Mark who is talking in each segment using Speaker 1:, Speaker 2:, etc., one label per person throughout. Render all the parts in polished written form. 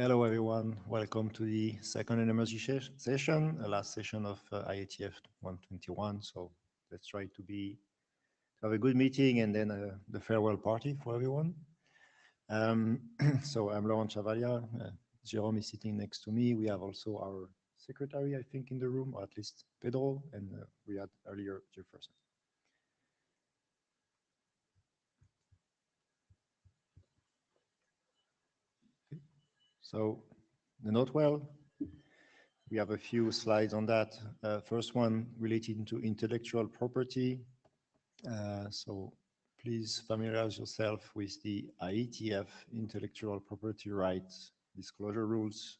Speaker 1: Hello, everyone. Welcome to the second NMRG session, the last session of IETF 121. So let's try to have a good meeting and then the farewell party for everyone. So I'm Laurent Chavalia. Jérôme is sitting next to me. We have also our secretary, I think, in the room, or at least Pedro, and we had earlier Jefferson. Okay. So the note well. We have a few slides on that. First one related to intellectual property. So please familiarize yourself with the IETF intellectual property rights disclosure rules.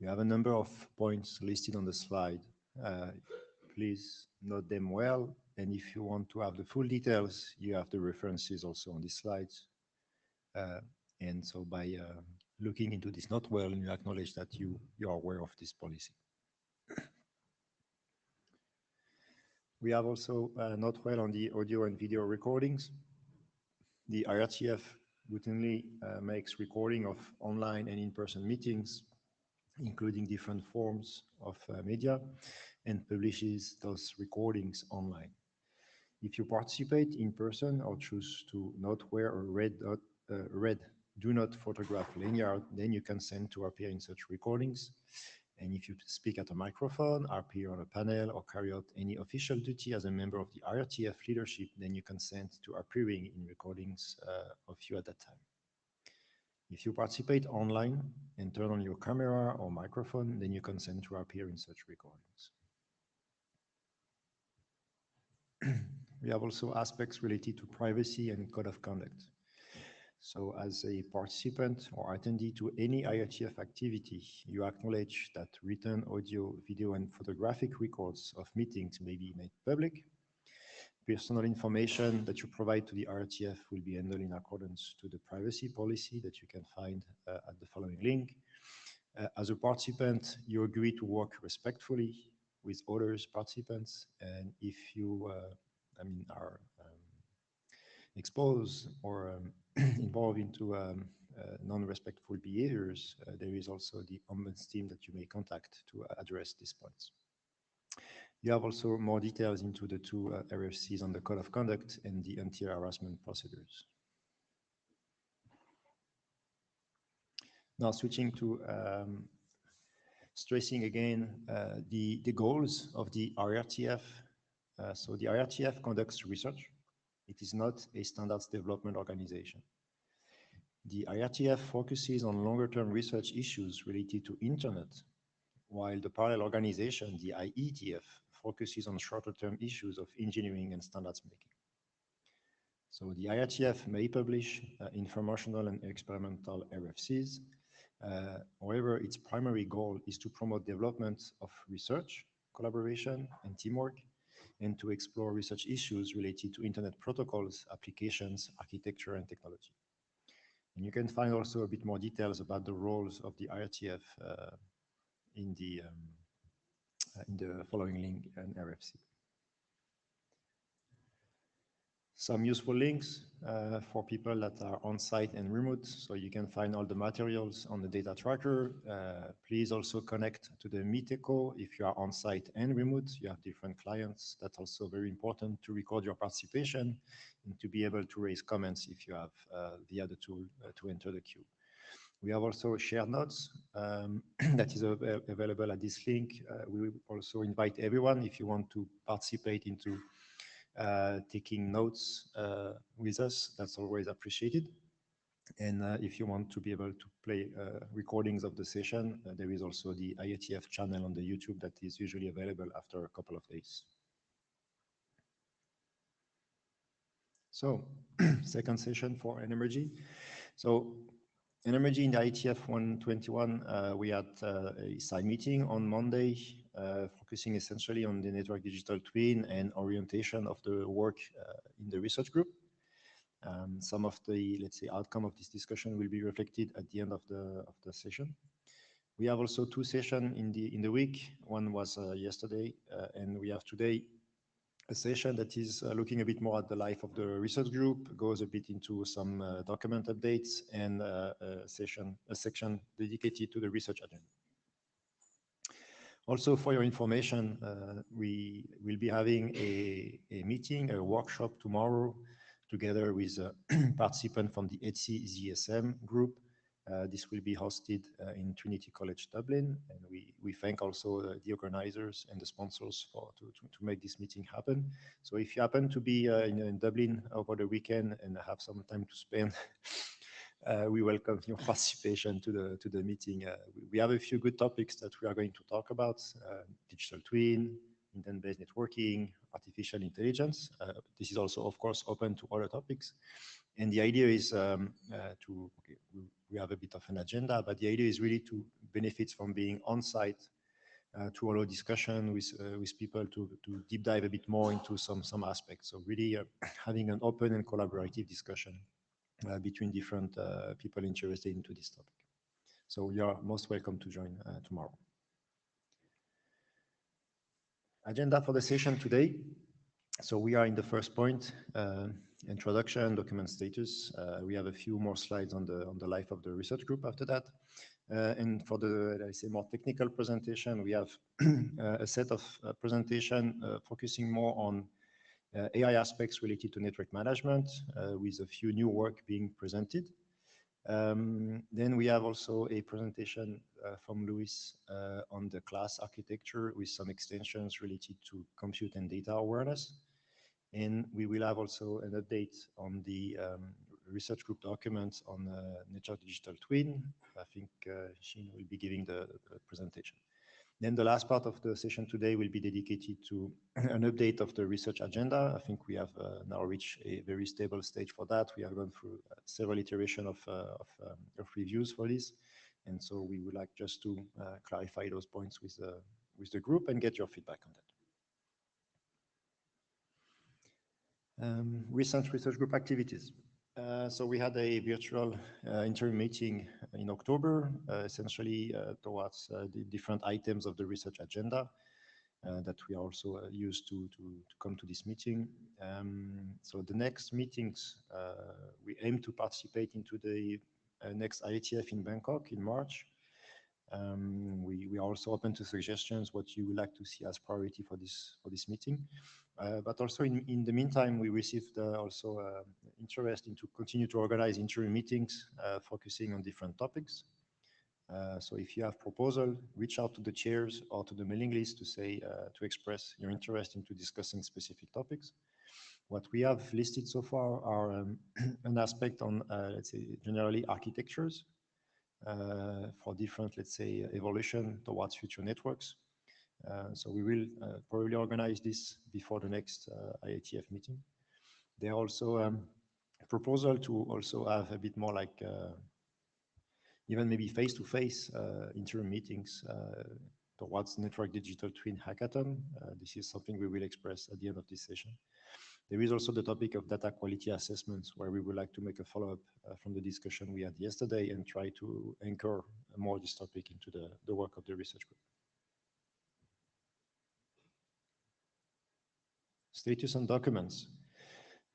Speaker 1: You have a number of points listed on the slide. Please note them well. And if you want to have the full details, you have the references also on these slides. And so by looking into this note well, you acknowledge that you are aware of this policy. We have also note well on the audio and video recordings. The IETF routinely makes recording of online and in-person meetings, including different forms of media, and publishes those recordings online. If you participate in person or choose to not wear a red do not photograph lanyard, then you consent to appear in such recordings. And if you speak at a microphone, appear on a panel, or carry out any official duty as a member of the IETF leadership, then you consent to appearing in recordings of you at that time. If you participate online and turn on your camera or microphone, then you consent to appear in such recordings. We have also aspects related to privacy and code of conduct. So as a participant or attendee to any IETF activity, you acknowledge that written audio, video, and photographic records of meetings may be made public. Personal information that you provide to the IETF will be handled in accordance to the privacy policy that you can find at the following link. As a participant, you agree to work respectfully with others participants, and if you are exposed or involved into non-respectful behaviors, there is also the ombuds team that you may contact to address these points. You have also more details into the two RFCs on the code of conduct and the anti-harassment procedures. Now switching to stressing again the goals of the IETF. So the IETF conducts research. It is not a standards development organization. The IETF focuses on longer-term research issues related to internet, while the parallel organization, the IETF, focuses on shorter-term issues of engineering and standards making. So the IETF may publish informational and experimental RFCs. However, its primary goal is to promote development of research, collaboration, and teamwork, and to explore research issues related to internet protocols, applications, architecture, and technology. And you can find also a bit more details about the roles of the IETF in the following link and RFC. Some useful links for people that are on-site and remote, so you can find all the materials on the data tracker. Please also connect to the Meet Echo if you are on-site and remote. You have different clients. That's also very important to record your participation and to be able to raise comments if you have the other tool to enter the queue. We have also shared notes that is available at this link. We will also invite everyone, if you want to participate into taking notes with us, that's always appreciated. And if you want to be able to play recordings of the session, there is also the IETF channel on the YouTube that is usually available after a couple of days. So, second session for NMRG. So, NMRG in the IETF 121, we had a side meeting on Monday, focusing essentially on the network digital twin and orientation of the work in the research group. Some of the, let's say, outcome of this discussion will be reflected at the end of the session. We have also two sessions in the week. One was yesterday, and we have today a session that is looking a bit more at the life of the research group, goes a bit into some document updates, and a section dedicated to the research agenda. Also, for your information, we will be having a meeting, a workshop tomorrow, together with a participant from the ETSI ZSM group. This will be hosted in Trinity College Dublin, and we thank also the organizers and the sponsors to make this meeting happen. So if you happen to be in Dublin over the weekend and have some time to spend, we welcome your participation to the meeting. We have a few good topics that we are going to talk about: digital twin, intent-based networking, artificial intelligence. This is also, of course, open to other topics. And the idea is we have a bit of an agenda, but the idea is really to benefit from being on site, to allow discussion with people to deep dive a bit more into some aspects. So really having an open and collaborative discussion between different people interested into this topic. So you are most welcome to join tomorrow. Agenda for the session today. So we are in the first point, introduction, document status. We have a few more slides on the life of the research group after that. And for the, let's say, more technical presentation, we have a set of presentation focusing more on AI aspects related to network management, with a few new work being presented. Then we have also a presentation from Louis on the class architecture with some extensions related to compute and data awareness. And we will have also an update on the research group documents on Nature Digital Twin. I think Sheen will be giving the presentation. Then the last part of the session today will be dedicated to an update of the research agenda. I think we have now reached a very stable stage for that. We have gone through several iterations of reviews for this. And so we would like just to clarify those points with the group and get your feedback on that. Recent research group activities. So we had a virtual interim meeting in October, essentially towards the different items of the research agenda that we also used to come to this meeting. So the next meetings, we aim to participate into the next IETF in Bangkok in March. We are also open to suggestions, what you would like to see as priority for this meeting. But also in the meantime, we received also interest in to continue to organize interim meetings focusing on different topics. So if you have proposal, reach out to the chairs or to the mailing list to say to express your interest into discussing specific topics. What we have listed so far are an aspect on, let's say, generally architectures for different, let's say, evolution towards future networks. So we will probably organize this before the next IETF meeting. There are also a proposal to also have a bit more like even maybe face-to-face interim meetings towards Network Digital Twin Hackathon. This is something we will express at the end of this session. There is also the topic of data quality assessments, where we would like to make a follow-up from the discussion we had yesterday and try to anchor more this topic into the work of the research group. Status and documents.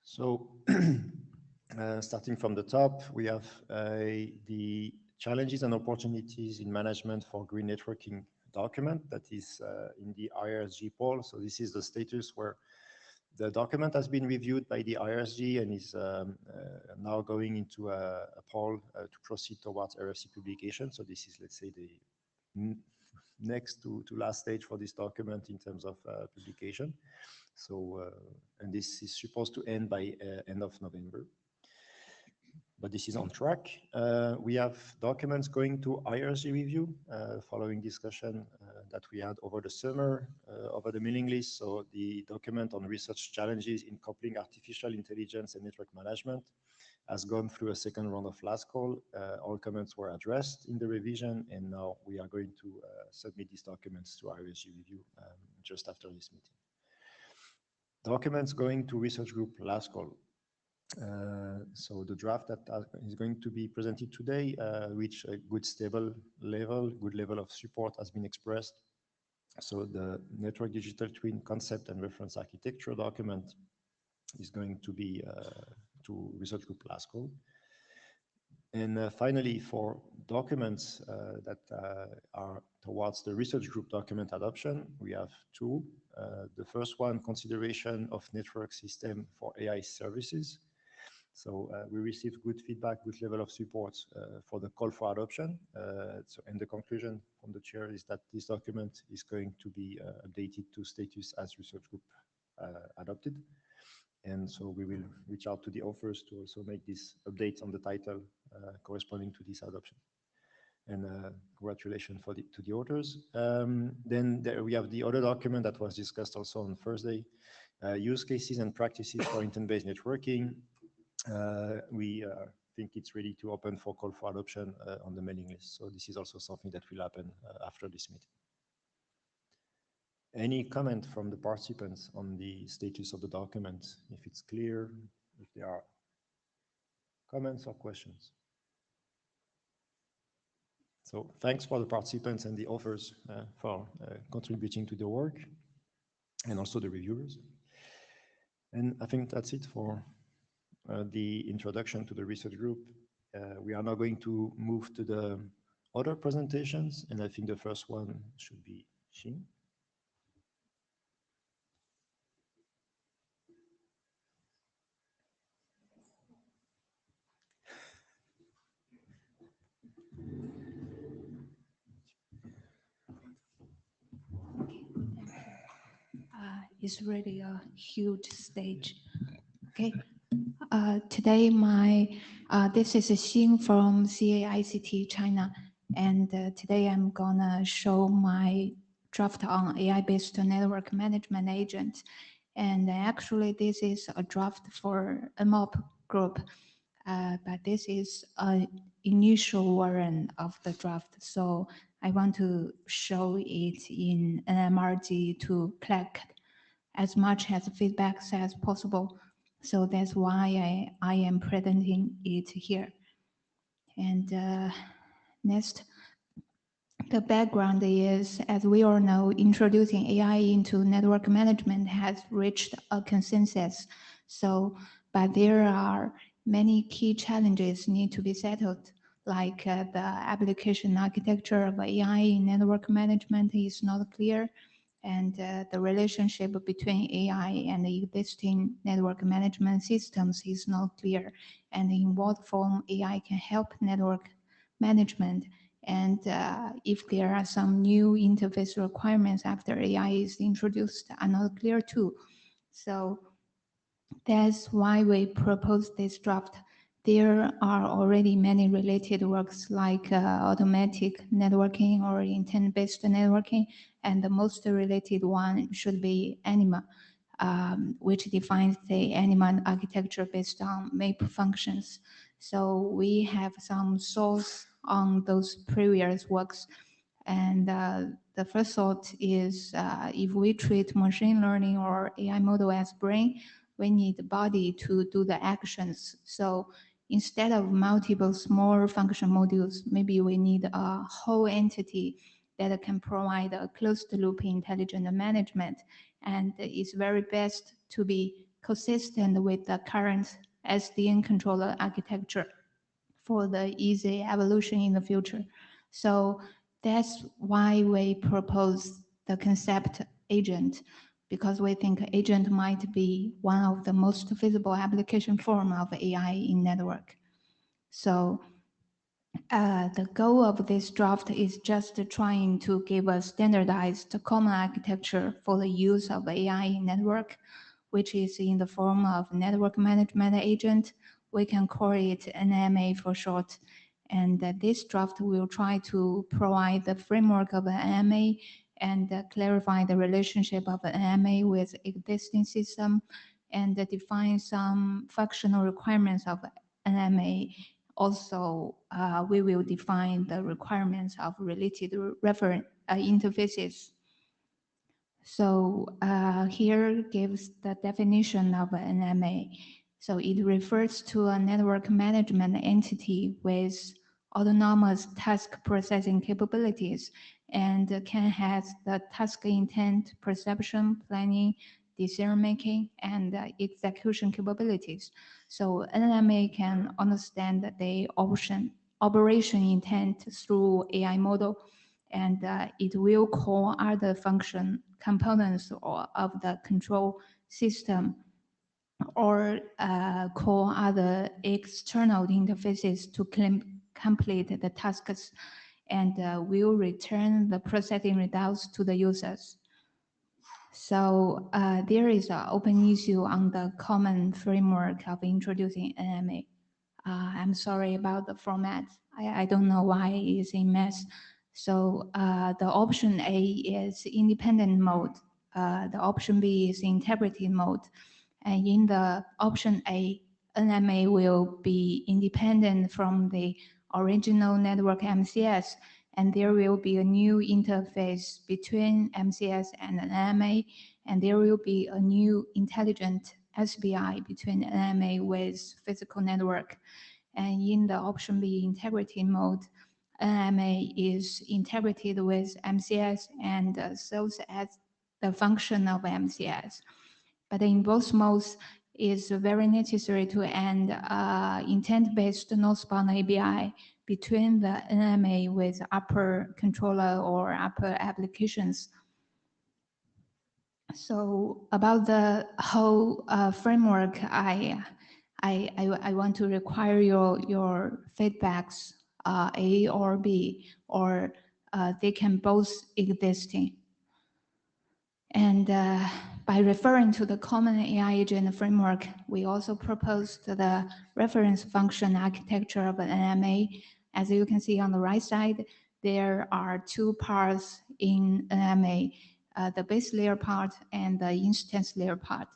Speaker 1: So starting from the top, we have the challenges and opportunities in management for green networking document that is in the IRSG poll. So this is the status where the document has been reviewed by the IRSG and is now going into a poll to proceed towards RFC publication. So this is, let's say, the next to last stage for this document in terms of publication. So, and this is supposed to end by end of November. But this is on track. We have documents going to IRC review following discussion that we had over the summer, over the mailing list. So the document on research challenges in coupling artificial intelligence and network management has gone through a second round of last call. All comments were addressed in the revision, and now we are going to submit these documents to IRC review just after this meeting. Documents going to research group last call. So the draft that is going to be presented today reached a good stable level, good level of support has been expressed. So the network digital twin concept and reference architecture document is going to be to research group last call. And finally, for documents that are towards the research group document adoption, we have two. The first one, consideration of network system for AI services. So we received good feedback, good level of support for the call for adoption. And the conclusion from the chair is that this document is going to be updated to status as research group adopted. And so we will reach out to the authors to also make this update on the title corresponding to this adoption. And congratulations to the authors. Then there we have the other document that was discussed also on Thursday, use cases and practices for intent-based networking. We think it's ready to open for call for adoption on the mailing list. So this is also something that will happen after this meeting. Any comment from the participants on the status of the document, if it's clear, if there are comments or questions? So thanks for the participants and the authors for contributing to the work, and also the reviewers. And I think that's it for the introduction to the research group. We are now going to move to the other presentations, and I think the first one should be Xin.
Speaker 2: It's really a huge stage. Okay. Today, this is a scene from CAICT China, and today I'm gonna show my draft on AI-based network management agent. And actually, this is a draft for MOP group, but this is an initial version of the draft. So I want to show it in NMRG to collect as much as feedback as possible. So that's why I am presenting it here. And next, the background is, as we all know, introducing AI into network management has reached a consensus. So, but there are many key challenges need to be settled, like the application architecture of AI in network management is not clear, and the relationship between AI and the existing network management systems is not clear, and in what form AI can help network management, and if there are some new interface requirements after AI is introduced are not clear too. So that's why we propose this draft. There are already many related works like automatic networking or intent-based networking, and the most related one should be ANIMA, which defines the ANIMA architecture based on MAP functions. So we have some source on those previous works. And the first thought is if we treat machine learning or AI model as brain, we need the body to do the actions. So instead of multiple small function modules, maybe we need a whole entity that can provide a closed loop intelligent management. And it's very best to be consistent with the current SDN controller architecture for the easy evolution in the future. So that's why we propose the concept agent, because we think agent might be one of the most feasible application form of AI in network. So the goal of this draft is just trying to give a standardized common architecture for the use of AI in network, which is in the form of network management agent. We can call it NMA for short. And this draft will try to provide the framework of NMA and clarify the relationship of NMA with existing system and define some functional requirements of NMA. Also, we will define the requirements of related reference interfaces. So here gives the definition of an NMA. So it refers to a network management entity with autonomous task processing capabilities and can have the task intent, perception, planning, decision-making, and execution capabilities. So NMA can understand the operation intent through AI model, and it will call other function components of the control system or call other external interfaces to complete the tasks, and will return the processing results to the users. So there is an open issue on the common framework of introducing NMA. I'm sorry about the format. I don't know why it's a mess. So the option A is independent mode. The option B is integrity mode. And in the option A, NMA will be independent from the original network MCS, and there will be a new interface between MCS and NMA, and there will be a new intelligent SBI between NMA with physical network. And in the option B, integrity mode, NMA is integrated with MCS and serves as the function of MCS. But in both modes, it's very necessary to end intent-based northbound ABI between the NMA with upper controller or upper applications. So about the whole framework, I want to require your feedbacks, A or B, or they can both existing. And by referring to the common AI agent framework, we also proposed the reference function architecture of an NMA. As you can see on the right side, there are two parts in NMA, the base layer part and the instance layer part.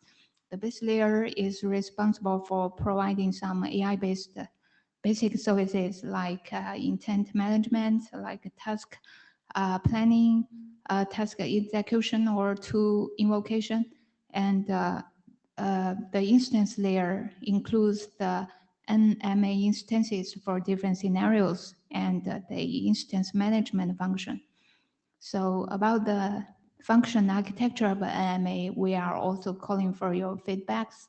Speaker 2: The base layer is responsible for providing some AI-based basic services like intent management, like task planning, task execution or tool invocation, and the instance layer includes the NMA instances for different scenarios and the instance management function. So about the function architecture of NMA, we are also calling for your feedbacks.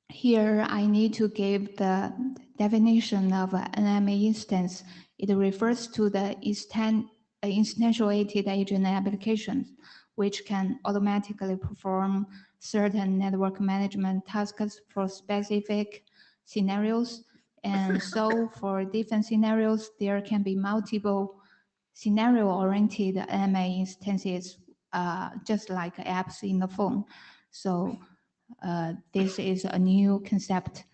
Speaker 2: Here, I need to give the definition of an NMA instance. It refers to the instantiated agent applications, which can automatically perform certain network management tasks for specific scenarios. And so for different scenarios, there can be multiple scenario-oriented NMA instances, just like apps in the phone. So this is a new concept.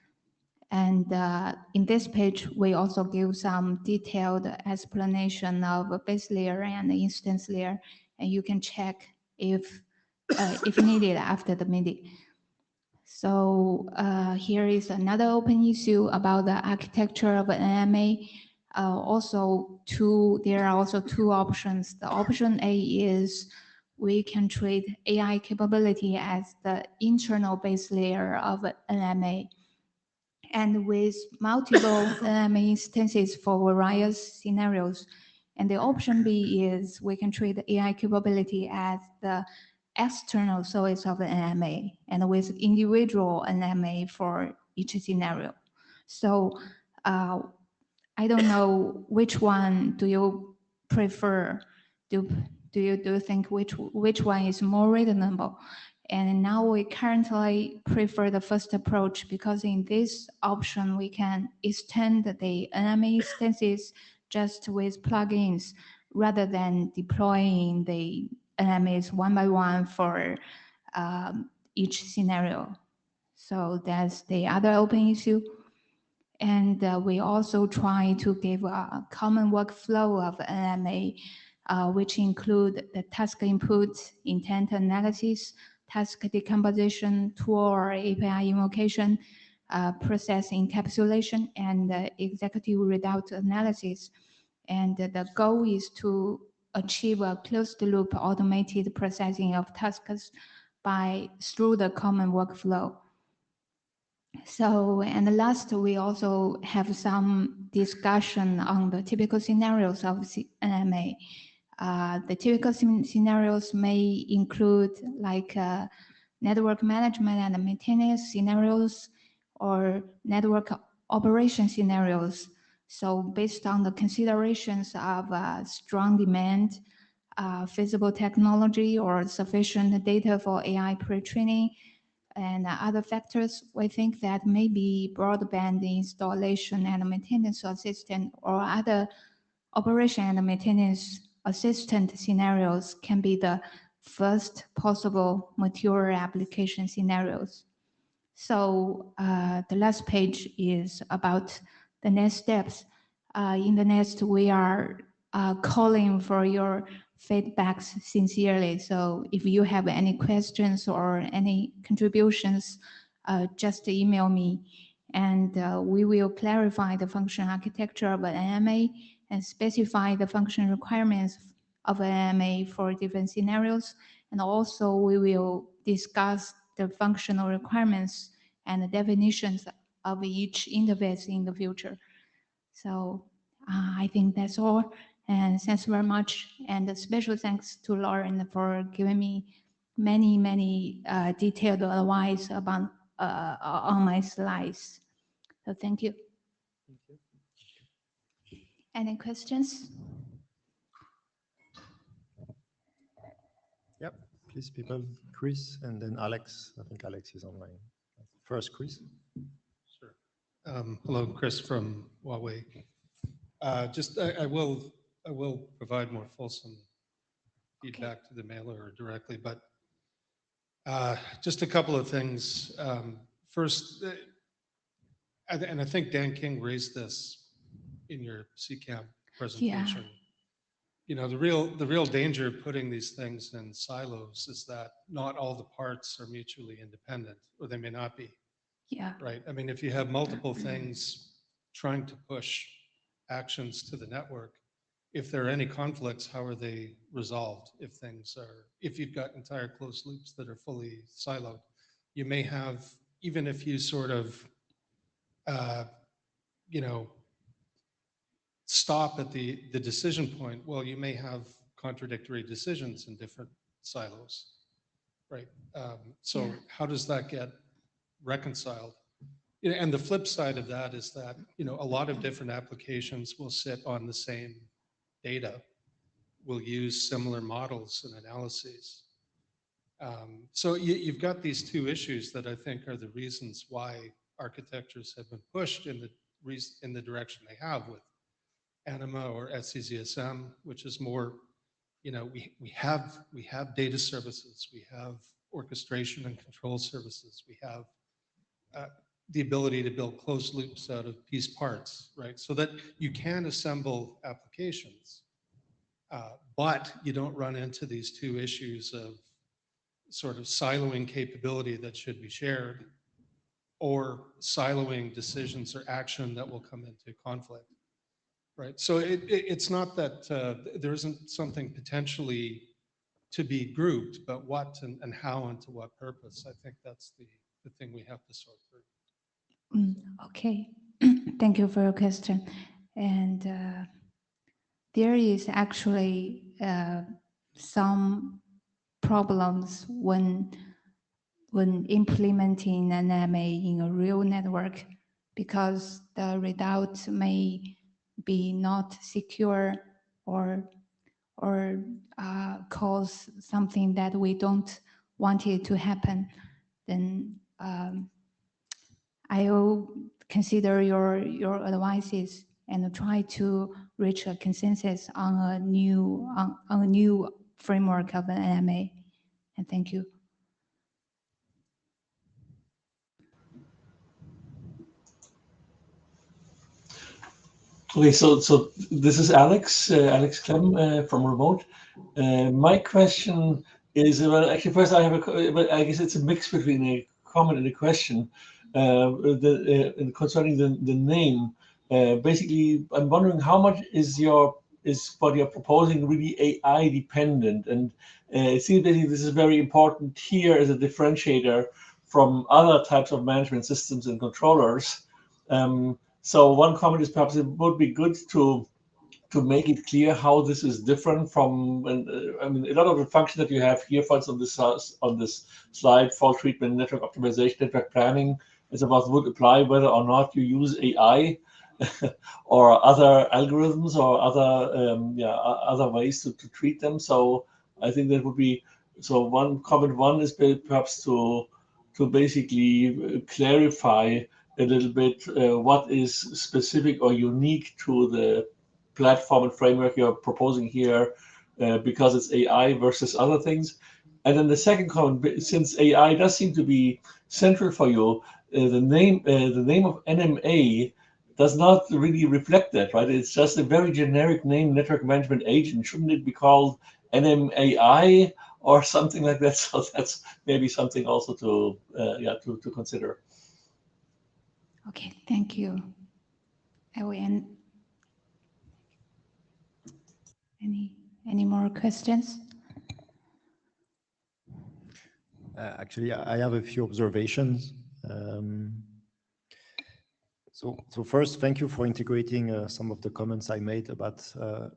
Speaker 2: And in this page, we also give some detailed explanation of base layer and instance layer, and you can check if needed after the meeting. So here is another open issue about the architecture of an NMA. There are also two options. The option A is we can treat AI capability as the internal base layer of an NMA. And with multiple NMA instances for various scenarios. And the option B is we can treat the AI capability as the external source of the NMA and with individual NMA for each scenario. So I don't know which one do you prefer. Do you think which one is more reasonable? And now we currently prefer the first approach because in this option, we can extend the NMA instances just with plugins rather than deploying the NMAs one by one for each scenario. So that's the other open issue. And we also try to give a common workflow of NMA, which include the task input, intent analysis, task decomposition, tool or API invocation, process encapsulation, and executive result analysis. And the goal is to achieve a closed-loop automated processing of tasks through the common workflow. So, and last, we also have some discussion on the typical scenarios of NMA. The typical scenarios may include like network management and maintenance scenarios or network operation scenarios. So based on the considerations of strong demand, feasible technology or sufficient data for AI pre-training, and other factors, we think that maybe broadband installation and maintenance assistant or other operation and maintenance assistant scenarios can be the first possible mature application scenarios. So the last page is about the next steps. In the next, we are calling for your feedbacks sincerely. So if you have any questions or any contributions, just email me, and we will clarify the function architecture of an AMA and specify the function requirements of an AMA for different scenarios. And also we will discuss the functional requirements and the definitions of each interface in the future. So I think that's all. And thanks very much. And a special thanks to Lauren for giving me many detailed advice about on my slides. So thank you.
Speaker 1: Thank you.
Speaker 2: Any questions?
Speaker 1: Yep, please, people. Chris, and then Alex. I think Alex is online. First, Chris.
Speaker 3: Sure. Hello, Chris from Huawei. I will provide more fulsome feedback to the mailer or directly, but just a couple of things. First, and I think Dan King raised this in your CCAM presentation.
Speaker 2: Yeah.
Speaker 3: You know, the real danger of putting these things in silos is that not all the parts are mutually independent, or they may not be.
Speaker 2: Yeah.
Speaker 3: Right. I mean, if you have multiple things trying to push actions to the network, if there are any conflicts, how are they resolved? If you've got entire closed loops that are fully siloed, you may have, even if you sort of, stop at the decision point, well, you may have contradictory decisions in different silos, right? So how does that get reconciled? And the flip side of that is that, a lot of different applications will sit on the same data, will use similar models and analyses. So you've got these two issues that I think are the reasons why architectures have been pushed in the direction they have with ANIMA or SCZSM, which is more, we have data services, we have orchestration and control services, we have the ability to build closed loops out of piece parts, right? So that you can assemble applications, but you don't run into these two issues of sort of siloing capability that should be shared, or siloing decisions or action that will come into conflict, right? So it's not that there isn't something potentially to be grouped, but what and how and to what purpose. I think that's the thing we have to sort through.
Speaker 2: Okay, thank you for your question. And there is actually some problems when implementing an MA in a real network, because the readout may be not secure or cause something that we don't want it to happen. Then I will consider your advices and try to reach a consensus on a new framework of an MA. And thank you.
Speaker 4: Okay, so this is Alex Clem from Remote. My question is, well, actually, first I have I guess it's a mix between a comment and a question concerning the name. Basically, I'm wondering how much is what you're proposing really AI dependent, and it seems basically this is very important here as a differentiator from other types of management systems and controllers. So one comment is perhaps it would be good to make it clear how this is different from, I mean, a lot of the functions that you have here, for instance, on this slide, fault treatment, network optimization, network planning, is about would apply whether or not you use AI or other algorithms or other ways to treat them. So I think that would be, so one comment one is perhaps to basically clarify a little bit what is specific or unique to the platform and framework you're proposing here, because it's AI versus other things. And then the second comment, since AI does seem to be central for you, the name of NMA does not really reflect that, right? It's just a very generic name, network management agent. Shouldn't it be called NMAI or something like that? So that's maybe something also to consider.
Speaker 2: Okay, thank you. I will end. Any more questions?
Speaker 1: Actually, I have a few observations. So first, thank you for integrating some of the comments I made about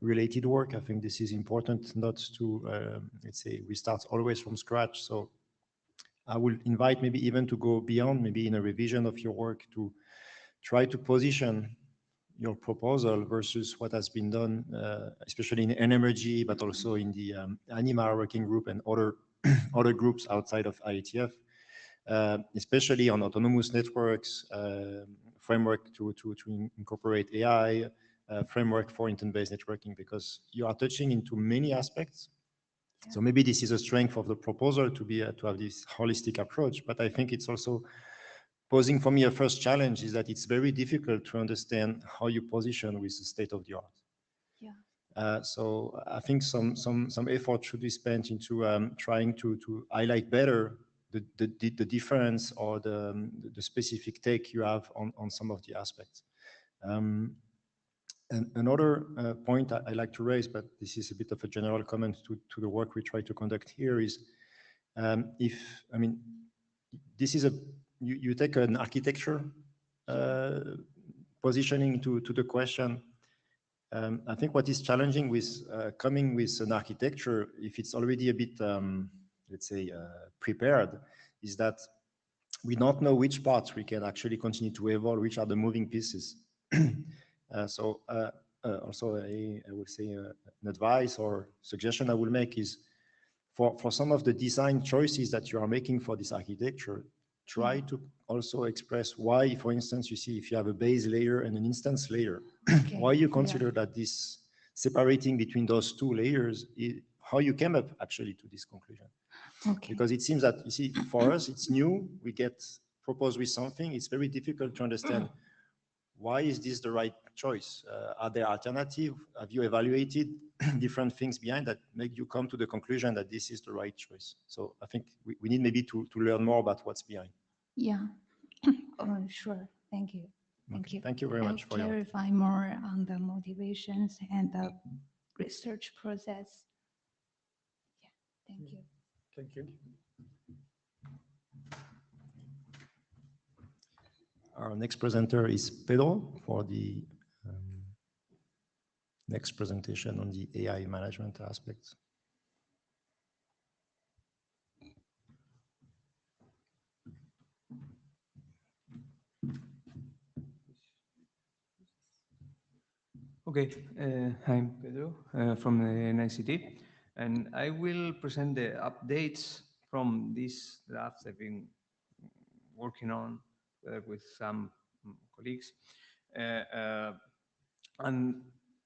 Speaker 1: related work. I think this is important, not to, let's say, we start always from scratch. So I will invite maybe even to go beyond, maybe in a revision of your work, to try to position your proposal versus what has been done, especially in NMRG, but also in the NMR working group and other other groups outside of IETF, especially on autonomous networks, framework to incorporate AI, framework for intent-based networking, because you are touching into many aspects. So maybe this is a strength of the proposal to be to have this holistic approach, but I think it's also posing for me a first challenge is that it's very difficult to understand how you position with the state of the art. Yeah. So I think some effort should be spent into trying to highlight better the difference or the specific take you have on some of the aspects. And another point I like to raise, but this is a bit of a general comment to the work we try to conduct here, is this is you take an architecture positioning to the question. I think what is challenging with coming with an architecture, if it's already a bit, let's say, prepared, is that we don't know which parts we can actually continue to evolve, which are the moving pieces. Also, I would say an advice or suggestion I will make is for some of the design choices that you are making for this architecture, try to also express why, for instance, you see if you have a base layer and an instance layer, okay, why you consider that this separating between those two layers, how you came up actually to this conclusion. Okay. Because it seems that, you see, for us, it's new, we get proposed with something, it's very difficult to understand why is this the right choice? Are there alternatives? Have you evaluated different things behind that make you come to the conclusion that this is the right choice? So I think we need maybe to learn more about what's behind.
Speaker 2: Yeah, oh, sure. Thank you. Thank you.
Speaker 1: Thank you very much for
Speaker 2: clarify more on the motivations and the research process. Yeah, thank you.
Speaker 4: Thank you.
Speaker 1: Our next presenter is Pedro for the next presentation on the AI management aspects.
Speaker 5: Okay, I'm Pedro from the NICT, and I will present the updates from these drafts I've been working on with some colleagues. And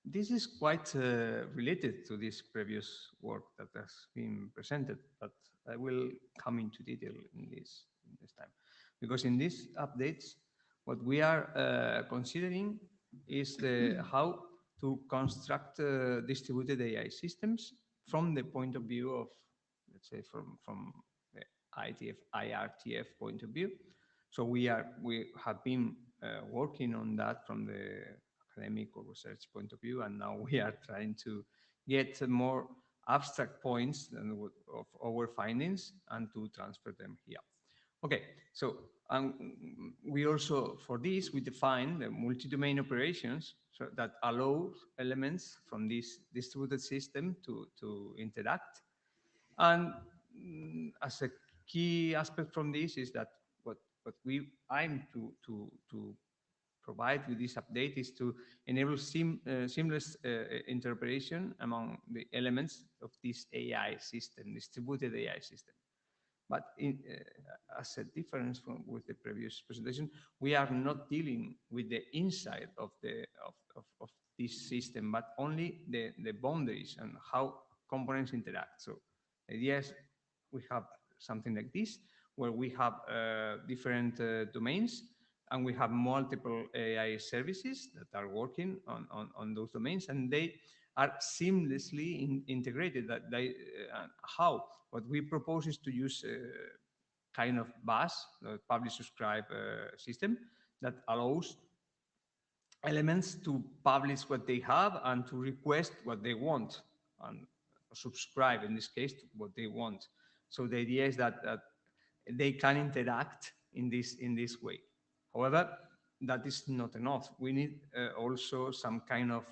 Speaker 5: this is quite related to this previous work that has been presented, but I will come into detail in this time. Because in these updates, what we are considering is how to construct distributed AI systems from the point of view of, let's say, from the IETF point of view. So we have been working on that from the academic or research point of view, and now we are trying to get more abstract points of our findings and to transfer them here. Okay, so we also, for this, we define the multi-domain operations so that allow elements from this distributed system to interact. And as a key aspect from this is that what we aim to provide with this update is to enable seamless interoperation among the elements of this AI system, distributed AI system. But as a difference with the previous presentation, we are not dealing with the inside of of this system, but only the boundaries and how components interact. So the idea is we have something like this, where we have different domains, and we have multiple AI services that are working on those domains, and they are seamlessly integrated. That they how what we propose is to use kind of bus, publish subscribe system that allows elements to publish what they have and to request what they want, and subscribe in this case to what they want. So the idea is that they can interact in this way. However, that is not enough. We need also some kind of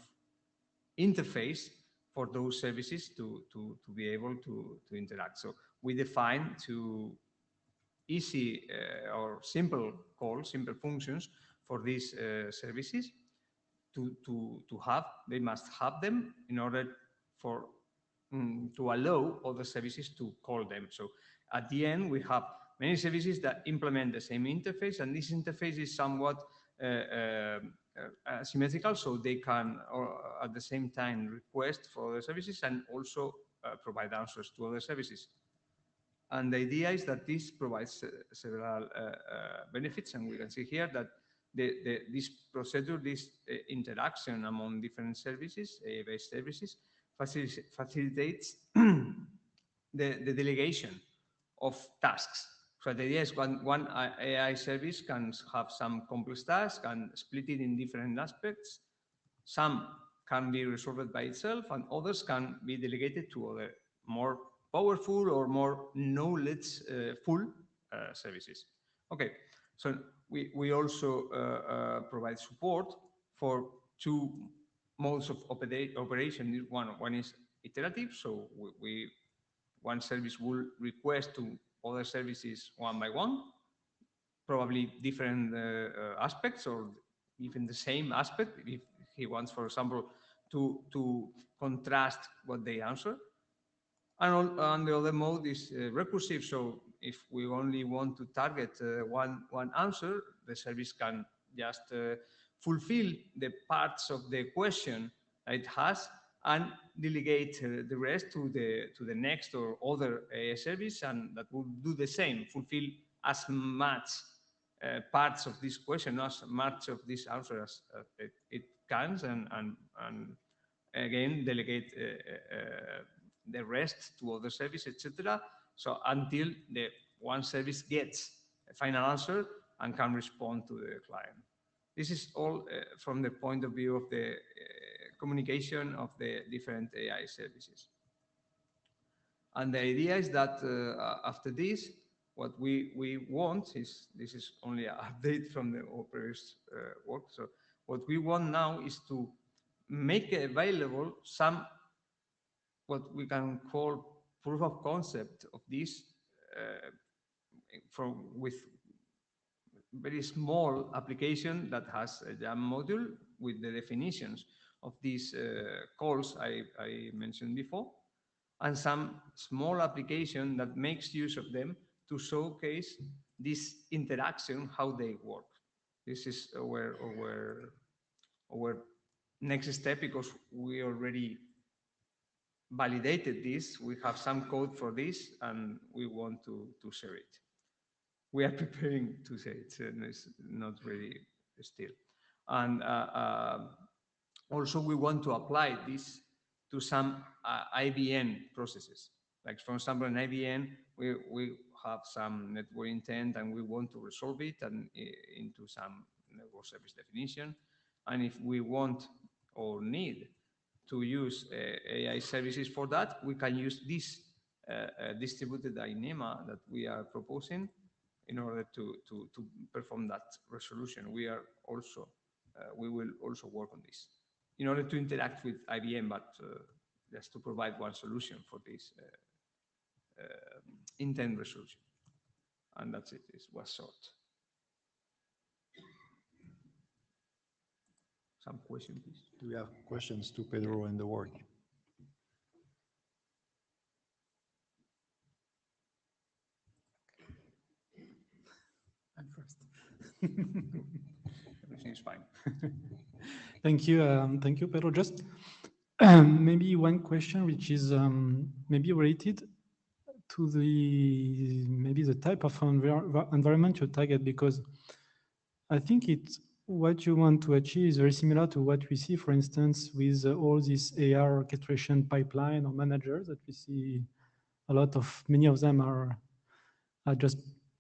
Speaker 5: interface for those services to be able to interact. So we define two easy or simple calls, simple functions for these services to have. They must have them in order for to allow other services to call them. So at the end, we have many services that implement the same interface, and this interface is somewhat symmetrical, so they can at the same time request for other services and also provide answers to other services. And the idea is that this provides several benefits, and we can see here that this procedure, this interaction among different services, AI-based services, facilitates the delegation of tasks. So the idea is one AI service can have some complex tasks and split it in different aspects. Some can be resolved by itself, and others can be delegated to other more powerful or more knowledge-full services. Okay, so we also provide support for two modes of operation. One is iterative, so one service will request to other services one by one, probably different aspects or even the same aspect if he wants, for example, to contrast what they answer. And the other mode is recursive. So if we only want to target one answer, the service can just fulfill the parts of the question it has and delegate the rest to the next or other service, and that will do the same, fulfill as much parts of this question, as much of this answer as it can, and again delegate the rest to other service, etc. So until the one service gets a final answer and can respond to the client. This is all from the point of view of the communication of the different AI services. And the idea is that after this, what we want is, this is only an update from the previous work. So what we want now is to make available some, what we can call proof of concept of this with very small application that has a YAM module with the definitions of these calls I mentioned before, and some small application that makes use of them to showcase this interaction, how they work. This is our next step, because we already validated this. We have some code for this, and we want to share it. We are preparing to say it, and it's not ready still. And also we want to apply this to some IBN processes. Like, for example, in IBN, we have some network intent and we want to resolve it and into some network service definition. And if we want or need to use AI services for that, we can use this distributed INEMA that we are proposing in order to perform that resolution. We are also we will also work on this in order to interact with IBM, but just to provide one solution for this intent resolution. And that's it. It was short. Some question, please.
Speaker 1: Do we have questions to Pedro and the work?
Speaker 6: I'm first.
Speaker 5: Everything is fine.
Speaker 6: Thank you, Pedro. Just maybe one question, which is maybe related to the type of environment you target, because I think what you want to achieve is very similar to what we see, for instance, with all these AR orchestration pipeline or managers that we see. Many of them are just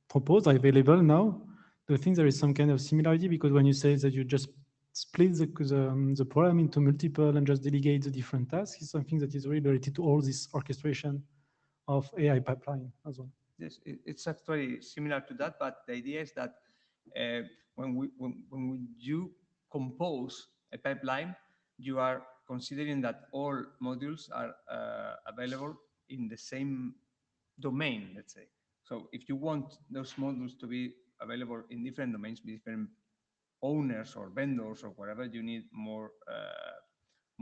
Speaker 6: proposed, are available now. Do you think there is some kind of similarity? Because when you say that you just split the problem into multiple and just delegate the different tasks, is something that is really related to all this orchestration of AI pipeline as well.
Speaker 5: Yes, it's actually similar to that, but the idea is that when you compose a pipeline, you are considering that all modules are available in the same domain, let's say. So if you want those modules to be available in different domains, with different owners or vendors or whatever, you need more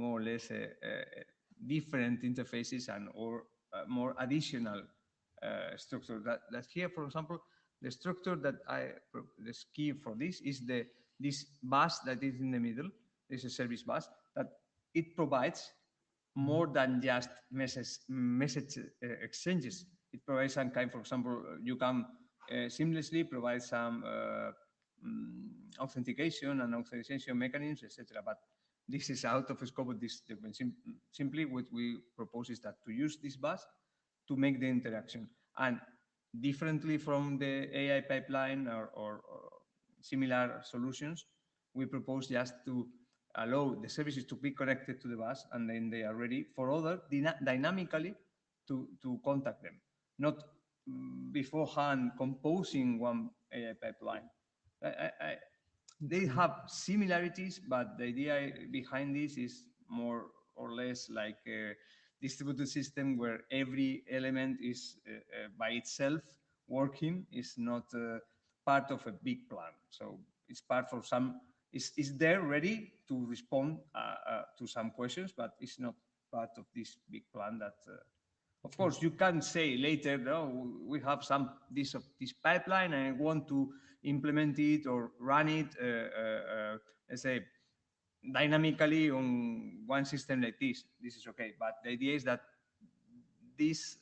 Speaker 5: or less different interfaces and or more additional structure. That here, for example, the structure that the key for this is this bus that is in the middle. This is a service bus that it provides more than just message exchanges. It provides some kind, for example, you can seamlessly provide some authentication and authorization mechanisms, etc. But this is out of scope of this document. Simply what we propose is that to use this bus to make the interaction. And differently from the AI pipeline or similar solutions, we propose just to allow the services to be connected to the bus, and then they are ready for other dynamically to contact them, not beforehand composing one AI pipeline. They have similarities, but the idea behind this is more or less like a distributed system where every element is by itself working, is not part of a big plan. So it's part for some, is there ready to respond to some questions, but it's not part of this big plan that, of course, you can say later, no, we have this pipeline and I want to implement it or run it, let's say, dynamically on one system like this. This is okay, but the idea is that this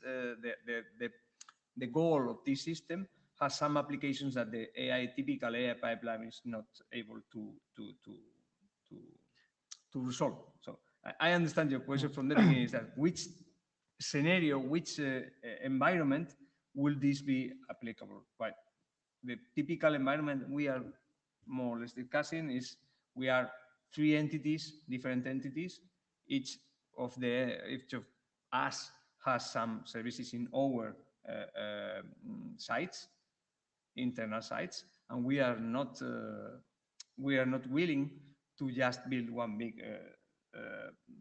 Speaker 5: the goal of this system has some applications that the typical AI pipeline is not able to resolve. So I understand your question from the beginning is that which scenario, which environment will this be applicable? Right. The typical environment we are more or less discussing is we are three entities, different entities. Each of us has some services in our sites, internal sites, and we are not willing to just build one big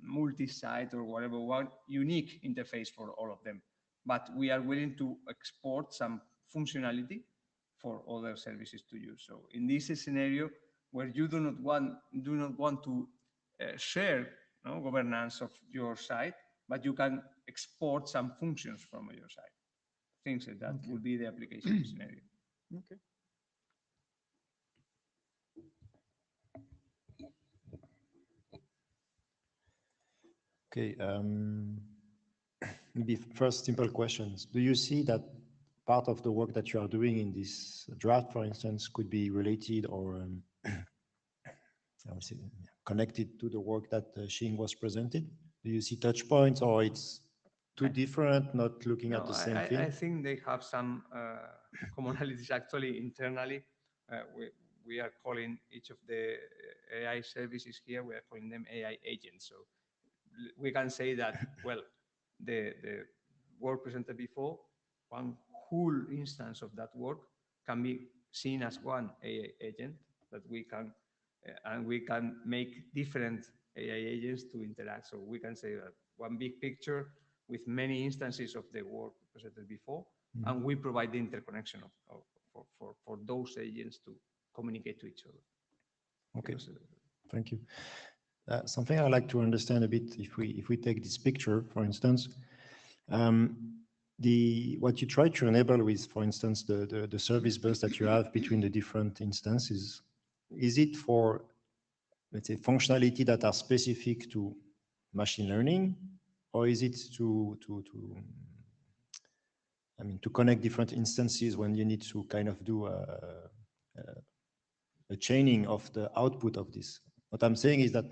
Speaker 5: multi-site or whatever, one unique interface for all of them. But we are willing to export some functionality for other services to use. So in this scenario where you do not want to share governance of your site, but you can export some functions from your site. Things like that would be the application scenario.
Speaker 6: Okay.
Speaker 1: Okay. Maybe first simple questions. Do you see that part of the work that you are doing in this draft, for instance, could be related or I would say connected to the work that Xing was presented? Do you see touch points, or it's too different, not looking at the same thing?
Speaker 5: I think they have some commonalities actually internally. We are calling each of the AI services here, we are calling them AI agents. So we can say that, well, the work presented before, one whole instance of that work can be seen as one AI agent that we can, and we can make different AI agents to interact. So we can say that one big picture with many instances of the work presented before, and we provide the interconnection for those agents to communicate to each other.
Speaker 1: Okay,
Speaker 5: Because,
Speaker 1: thank you. Something I'd like to understand a bit, if we take this picture, for instance, what you try to enable with, for instance, the service bus that you have between the different instances, is it for, let's say, functionality that are specific to machine learning, or is it to connect different instances when you need to kind of do a chaining of the output of this? What I'm saying is that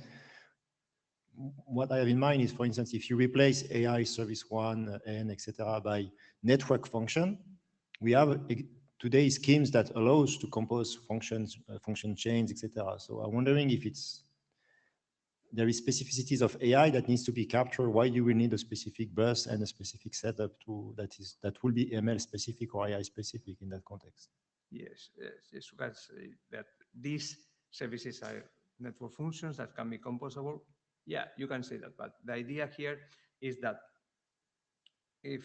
Speaker 1: what I have in mind is, for instance, if you replace AI service one, N, etc., by network function, we have today schemes that allows to compose functions, function chains, etc. So I'm wondering if there is specificities of AI that needs to be captured. Why do we need a specific bus and a specific setup that will be ML specific or AI specific in that context?
Speaker 5: yes, you can say that these services are network functions that can be composable. Yeah, you can say that, but the idea here is that if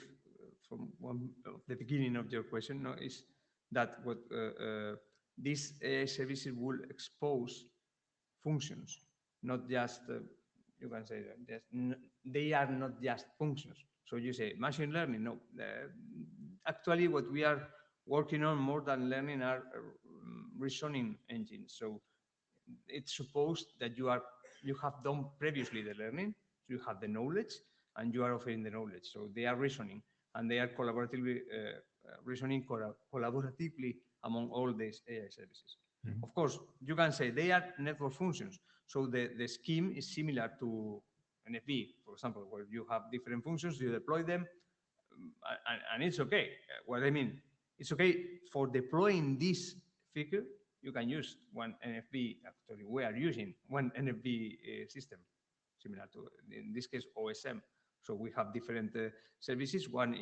Speaker 5: from one of the beginning of your question, no, is that what these AI services will expose functions, not just you can say that they are not just functions. So you say machine learning, no. Actually, what we are working on more than learning are reasoning engines. So it's supposed that you have done previously the learning, so you have the knowledge, and you are offering the knowledge. So they are reasoning, and they are collaboratively reasoning collaboratively among all these AI services.
Speaker 1: Mm-hmm.
Speaker 5: Of course, you can say they are network functions. So the scheme is similar to NFV, for example, where you have different functions, you deploy them, and it's okay. What I mean, it's okay for deploying this figure. You can use one NFV. Actually, we are using one NFV system, similar to, in this case, OSM. So we have different services. One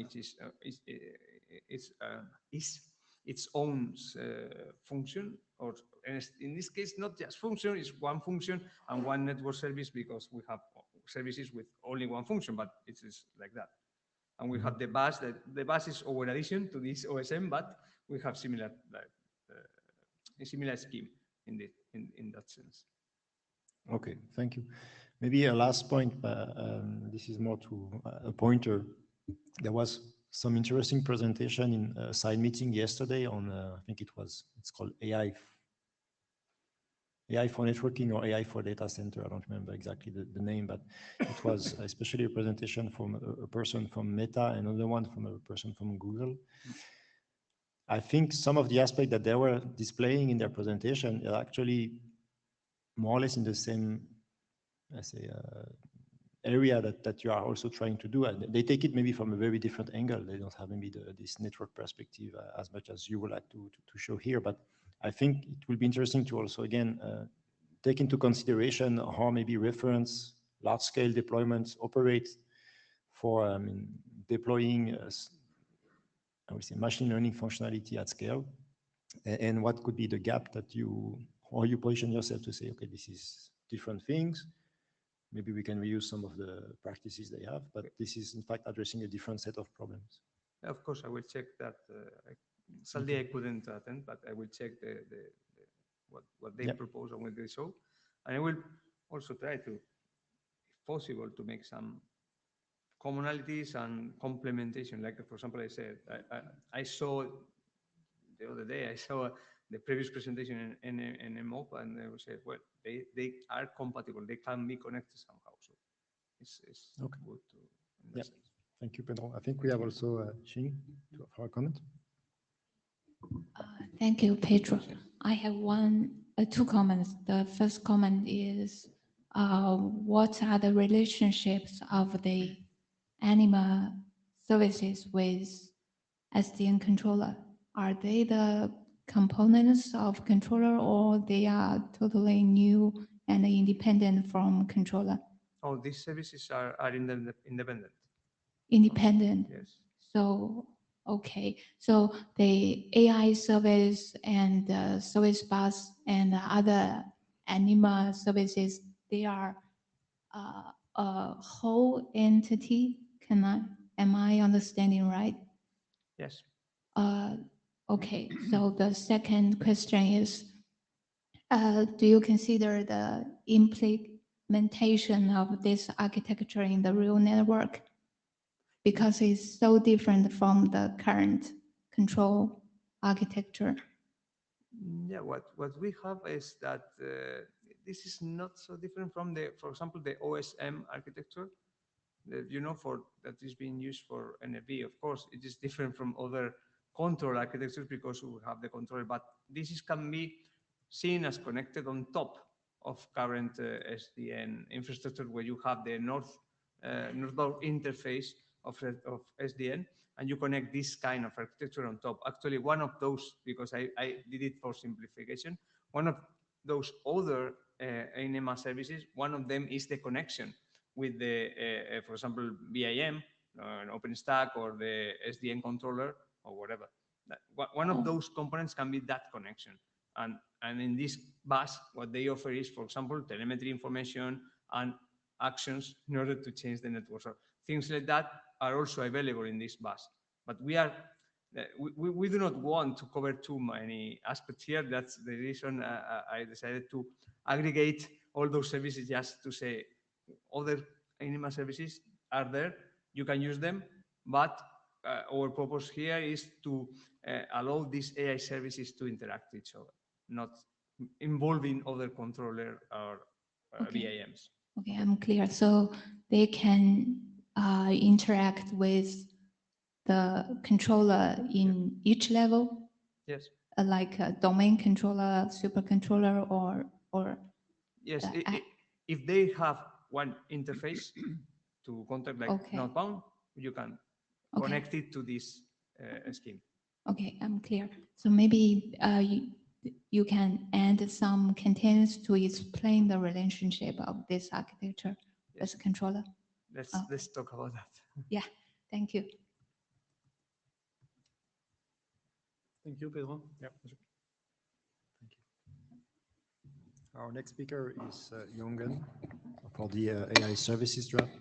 Speaker 5: is its own function, or in this case, not just function, it's one function and one network service, because we have services with only one function, but it's like that. And we have the bus, the bus is our addition to this OSM, but we have similar, a similar scheme in that sense.
Speaker 1: Okay, thank you. Maybe a last point, this is more to a pointer. There was some interesting presentation in a side meeting yesterday on, I think it's called AI for networking or AI for data center. I don't remember exactly the name, but it was especially a presentation from a person from Meta and another one from a person from Google. I think some of the aspects that they were displaying in their presentation are actually more or less in the same, I say, area that you are also trying to do. And they take it maybe from a very different angle. They don't have maybe this network perspective as much as you would like to show here. But I think it will be interesting to also, again, take into consideration how maybe reference large-scale deployments operate for deploying, I would say, machine learning functionality at scale, and what could be the gap that you position yourself to say, okay, this is different things. Maybe we can reuse some of the practices they have, but this is in fact addressing a different set of problems.
Speaker 5: Of course, I will check that. Sadly, I couldn't attend, but I will check what they propose and what they show. And I will also try to, if possible, to make some commonalities and complementation. Like, for example, I said, I saw the other day, I saw the previous presentation in MOP, and they said, well, they are compatible. They can be connected somehow. So it's
Speaker 1: Okay.
Speaker 5: good to, in that
Speaker 1: Yeah.
Speaker 5: sense.
Speaker 1: Thank you, Pedro. I think we have also Xing for a comment.
Speaker 2: Thank you, Pedro. I have two comments. The first comment is, what are the relationships of the animal services with SDN controller? Are they the components of controller, or they are totally new and independent from controller?
Speaker 5: Oh, these services are independent.
Speaker 2: Independent.
Speaker 5: Yes.
Speaker 2: So, Okay, so the AI service and the service bus and the other anima services, they are a whole entity. Am I understanding right?
Speaker 5: Yes.
Speaker 2: Okay, so the second question is, do you consider the implementation of this architecture in the real network? Because it's so different from the current control architecture.
Speaker 5: Yeah, what we have is that this is not so different from the, for example, the OSM architecture that for that is being used for NFV. Of course, it is different from other control architectures because we have the controller, but this can be seen as connected on top of current SDN infrastructure, where you have the northbound interface of SDN, and you connect this kind of architecture on top. Actually, one of those, because I did it for simplification, one of those other NMR services, one of them is the connection with the, for example, BIM, an OpenStack, or the SDN controller, or whatever. One of those components can be that connection. And in this bus, what they offer is, for example, telemetry information and actions in order to change the network. So things like that are also available in this bus. But we do not want to cover too many aspects here. That's the reason I decided to aggregate all those services, just to say other anima services are there, you can use them, but our purpose here is to allow these AI services to interact with each other, not involving other controller or VIMs.
Speaker 2: Okay, I'm clear. So they can interact with the controller in each level,
Speaker 5: Yes.
Speaker 2: like a domain controller, supercontroller, or
Speaker 5: Yes.
Speaker 2: the
Speaker 5: If they have one interface to contact, like
Speaker 2: Okay.
Speaker 5: northbound, you can
Speaker 2: Okay.
Speaker 5: connect it to this scheme.
Speaker 2: Okay, I'm clear. So maybe you can add some contents to explain the relationship of this architecture
Speaker 5: Yes.
Speaker 2: with controller.
Speaker 5: Let's talk about that.
Speaker 2: Yeah, thank you.
Speaker 6: Thank you, Pedro.
Speaker 1: Our next speaker is Jongen for the AI services draft.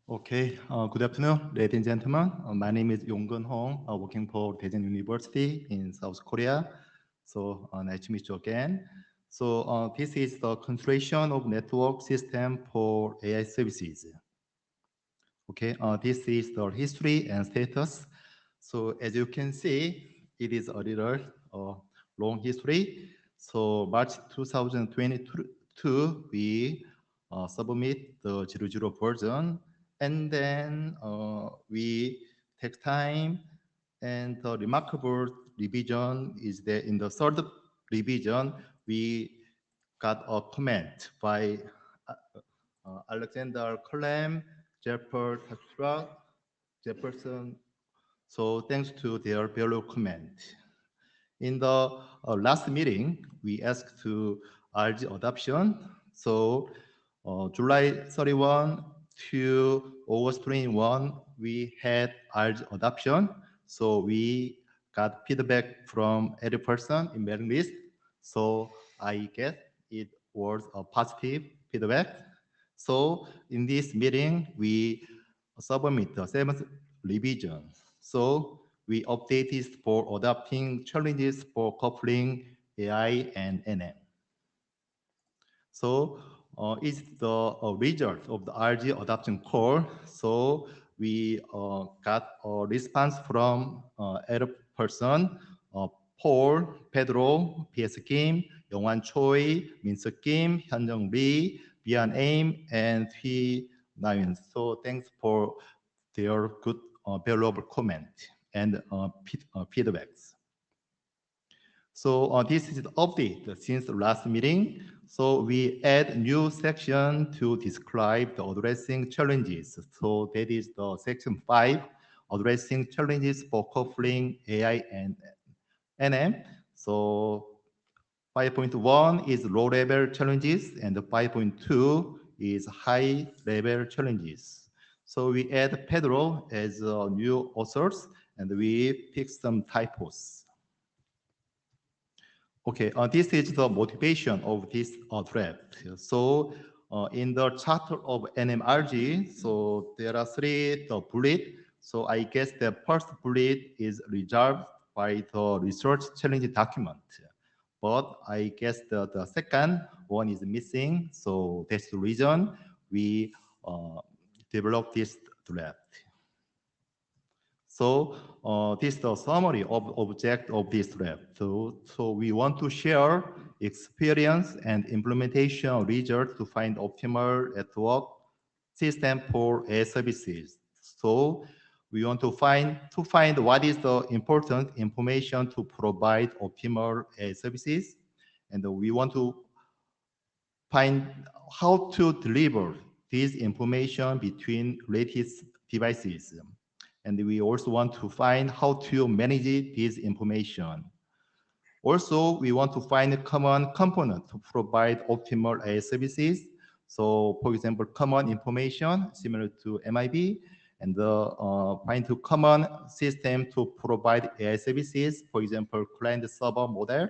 Speaker 1: Okay, good afternoon, ladies and gentlemen. My name is Yonggeun Hong, working for Daejeon University in South Korea. So nice to meet you again. So this is the construction of network system for AI services. Okay, this is the history and status. So as you can see, it is a little long history. So March 2022, we submit the 0.0 version, and then we take time, and the remarkable revision is that in the third revision, we got a comment by Alexander Clem, Jefferson. So thanks to their value comment. In the last meeting, we asked to RG adoption. So July 31 to August 21, we had RG adoption. So we got feedback from every person in mailing list. So I guess it was a positive feedback. So in this meeting, we submit the seventh revision. So we updated for adopting challenges for coupling AI and NM. So it's the result of the RG adoption call. So we got a response from every person, Paul, Pedro, PS Kim, Yongwan Choi, Min-Suk Kim, Hyunjung Lee, Bian Aim, and Hui Naeun. So thanks for their good, valuable comment and feedbacks. So this is the update since the last meeting. So we add new section to describe the addressing challenges. So that is the section 5,
Speaker 7: addressing challenges for coupling AI and NM. So 5.1 is low-level challenges, and 5.2 is high-level challenges. So we add Pedro as new authors, and we pick some typos. Okay, this is the motivation of this draft. So in the charter of NMRG, so there are three bullets. So I guess the first bullet is reserved by the research challenge document. But I guess the second one is missing. So that's the reason we developed this draft. So this is the summary of object of this draft. So we want to share experience and implementation results to find optimal network system for AI services. So we want to find what is the important information to provide optimal AI services, and we want to find how to deliver this information between latest devices. And we also want to find how to manage this information. Also, we want to find a common component to provide optimal AI services. So, for example, common information similar to MIB, and find a common system to provide AI services, for example, client-server model.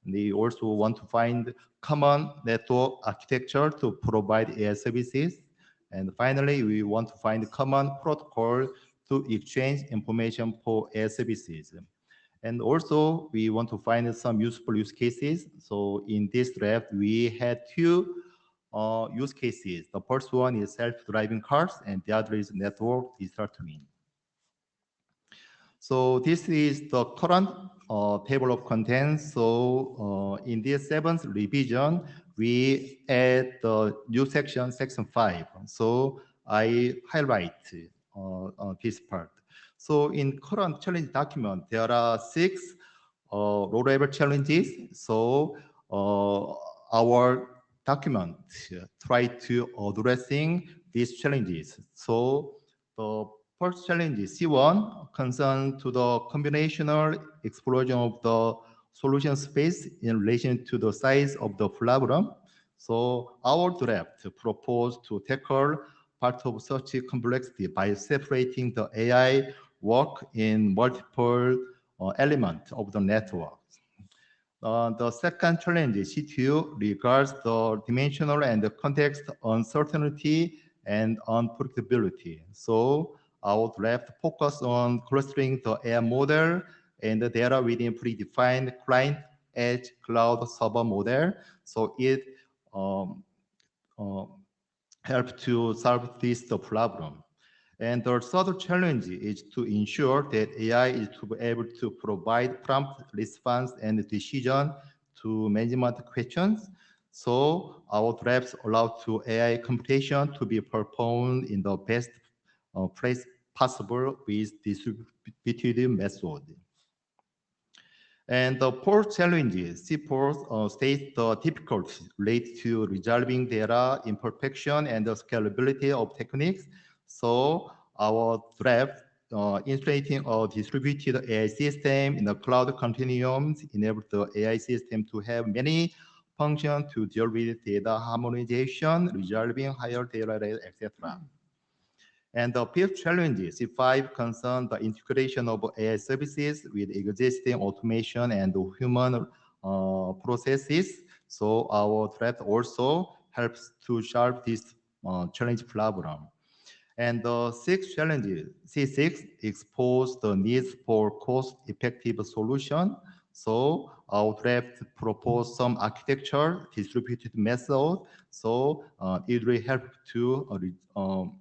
Speaker 7: And we also want to find common network architecture to provide AI services. And finally, we want to find common protocol to exchange information for AI services. And also, we want to find some useful use cases. So in this draft, we had two use cases. The first one is self-driving cars, and the other is network digital twin. So this is the current table of contents. So in this seventh revision, we add the new section, section 5. So I highlight this part. So in current challenge document, there are 6 low-level challenges. So our document try to addressing these challenges. So the first challenge is C1, concern to the combinational explosion of the solution space in relation to the size of the problem. So our draft proposed to tackle part of such complexity by separating the AI work in multiple elements of the network. The second challenge, C2, regards the dimensional and the context uncertainty and unpredictability. So our draft focus on clustering the AI model and the data within predefined client edge cloud server model. So it help to solve this problem. And the third challenge is to ensure that AI is to be able to provide prompt response and decision to management questions. So our drafts allow to AI computation to be performed in the best place possible with distributed method. And the fourth challenge is C4 states the difficulties related to resolving data imperfection and the scalability of techniques. So our draft integrating a distributed AI system in the cloud continuums enables the AI system to have many functions to deal with data harmonization, resolving higher data rate, etc. And the fifth challenge, C5, concerns the integration of AI services with existing automation and human processes. So our draft also helps to solve this challenge problem. And the sixth challenge, C6, expose the needs for cost-effective solution. So our draft propose some architecture distributed method. So it will help to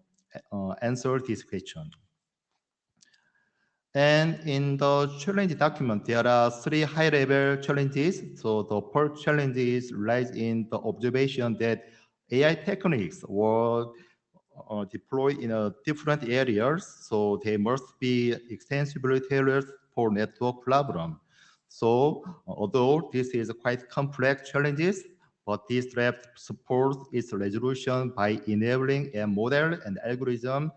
Speaker 7: answer this question. And in the challenge document, there are 3 high-level challenges. So the first challenge lies in the observation that AI techniques were deployed in different areas, so they must be extensively tailored for network problem. So although this is quite complex challenges, but this draft supports its resolution by enabling a model and algorithm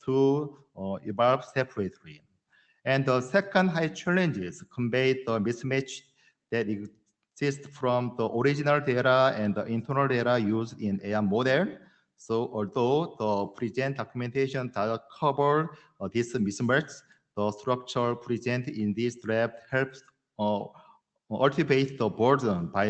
Speaker 7: to evolve separately. And the second high challenge is convey the mismatch that exists from the original data and the internal data used in AI model. So although the present documentation does cover this mismatch, the structure presented in this draft helps ultimate the burden by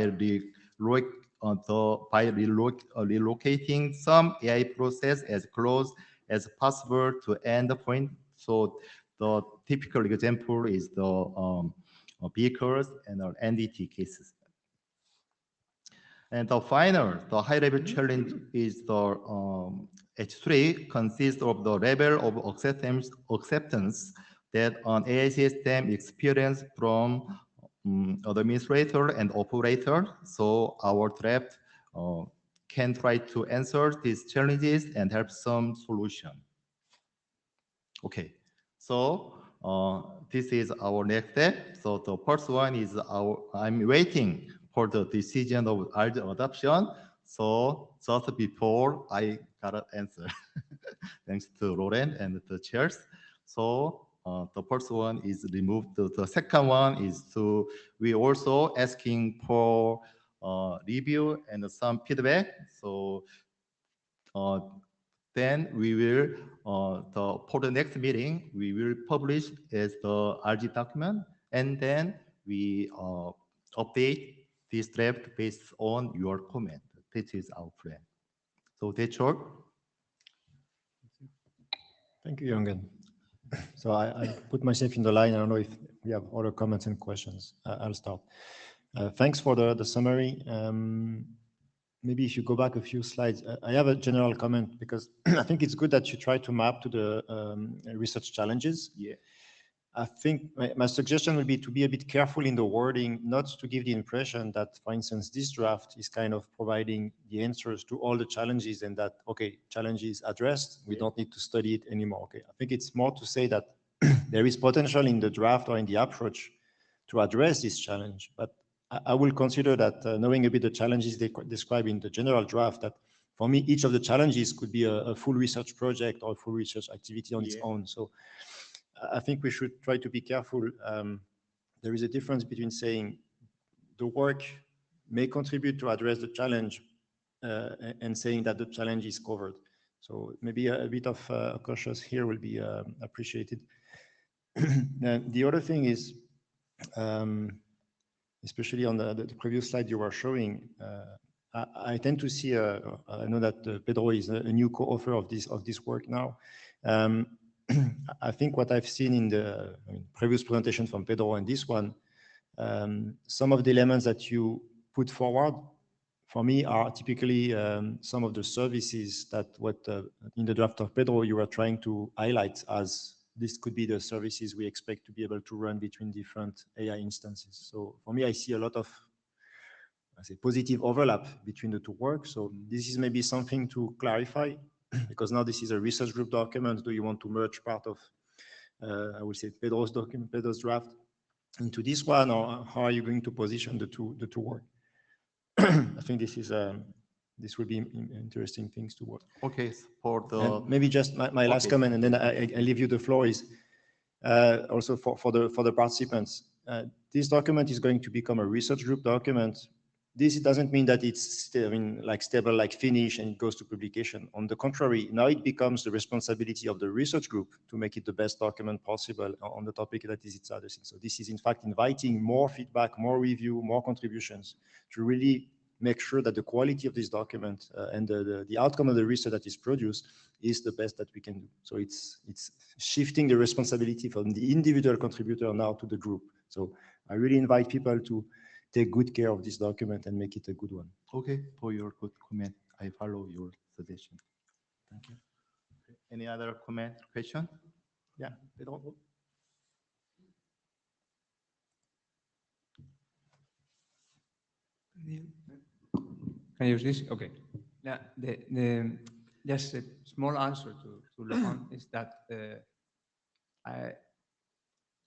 Speaker 7: relocating some AI process as close as possible to endpoint. So the typical example is the vehicles and NDT cases. And the high-level challenge is the H3 consists of the level of acceptance that an AI system experience from administrator and operator. So our draft can try to answer these challenges and help some solution. Okay, so this is our next step. So the first one is I'm waiting for the decision of RG adoption. So just before I got an answer, thanks to Lauren and the chairs. So the first one is removed. The second one is we also asking for review and some feedback. So then we will, for the next meeting, we will publish as the RG document, and then we update this draft based on your comment. This is our plan. So that's all.
Speaker 1: Thank you, Jungen. So I put myself in the line. I don't know if we have other comments and questions. I'll start. Thanks for the summary. Maybe if you go back a few slides, I have a general comment because I think it's good that you try to map to the research challenges.
Speaker 7: Yeah.
Speaker 1: I think my suggestion would be to be a bit careful in the wording, not to give the impression that, for instance, this draft is kind of providing the answers to all the challenges and that, okay, challenge is addressed, we don't need to study it anymore. Okay, I think it's more to say that there is potential in the draft or in the approach to address this challenge, but I will consider that knowing a bit the challenges they describe in the general draft, that for me, each of the challenges could be a full research project or a full research activity on its own. So I think we should try to be careful. There is a difference between saying the work may contribute to address the challenge and saying that the challenge is covered. So maybe a bit of cautious here will be appreciated. The other thing is, especially on the previous slide you were showing, I tend to see, I know that Pedro is a new co-author of this work now. I think what I've seen in the previous presentation from Pedro and this one, some of the elements that you put forward for me are typically some of the services that in the draft of Pedro you were trying to highlight as this could be the services we expect to be able to run between different AI instances. So for me, I see a lot of, positive overlap between the two works. So this is maybe something to clarify because now this is a research group document. Do you want to merge part of, I would say, Pedro's document, Pedro's draft into this one, or how are you going to position the two work? I think this will be interesting things to work.
Speaker 7: Okay, for the
Speaker 1: and maybe just my last comment, and then I leave you the floor is also for the participants. This document is going to become a research group document. This doesn't mean that it's stable, like finished and it goes to publication. On the contrary, now it becomes the responsibility of the research group to make it the best document possible on the topic that is its addressing. So this is in fact inviting more feedback, more review, more contributions to really make sure that the quality of this document and the outcome of the research that is produced is the best that we can do. So it's shifting the responsibility from the individual contributor now to the group. So I really invite people to take good care of this document and make it a good one.
Speaker 7: Okay, for your good comment. I follow your suggestion. Thank you. Any other comment, question?
Speaker 1: Yeah, Pedro.
Speaker 5: Can I use this? Okay. Now, just a small answer to Laurent is that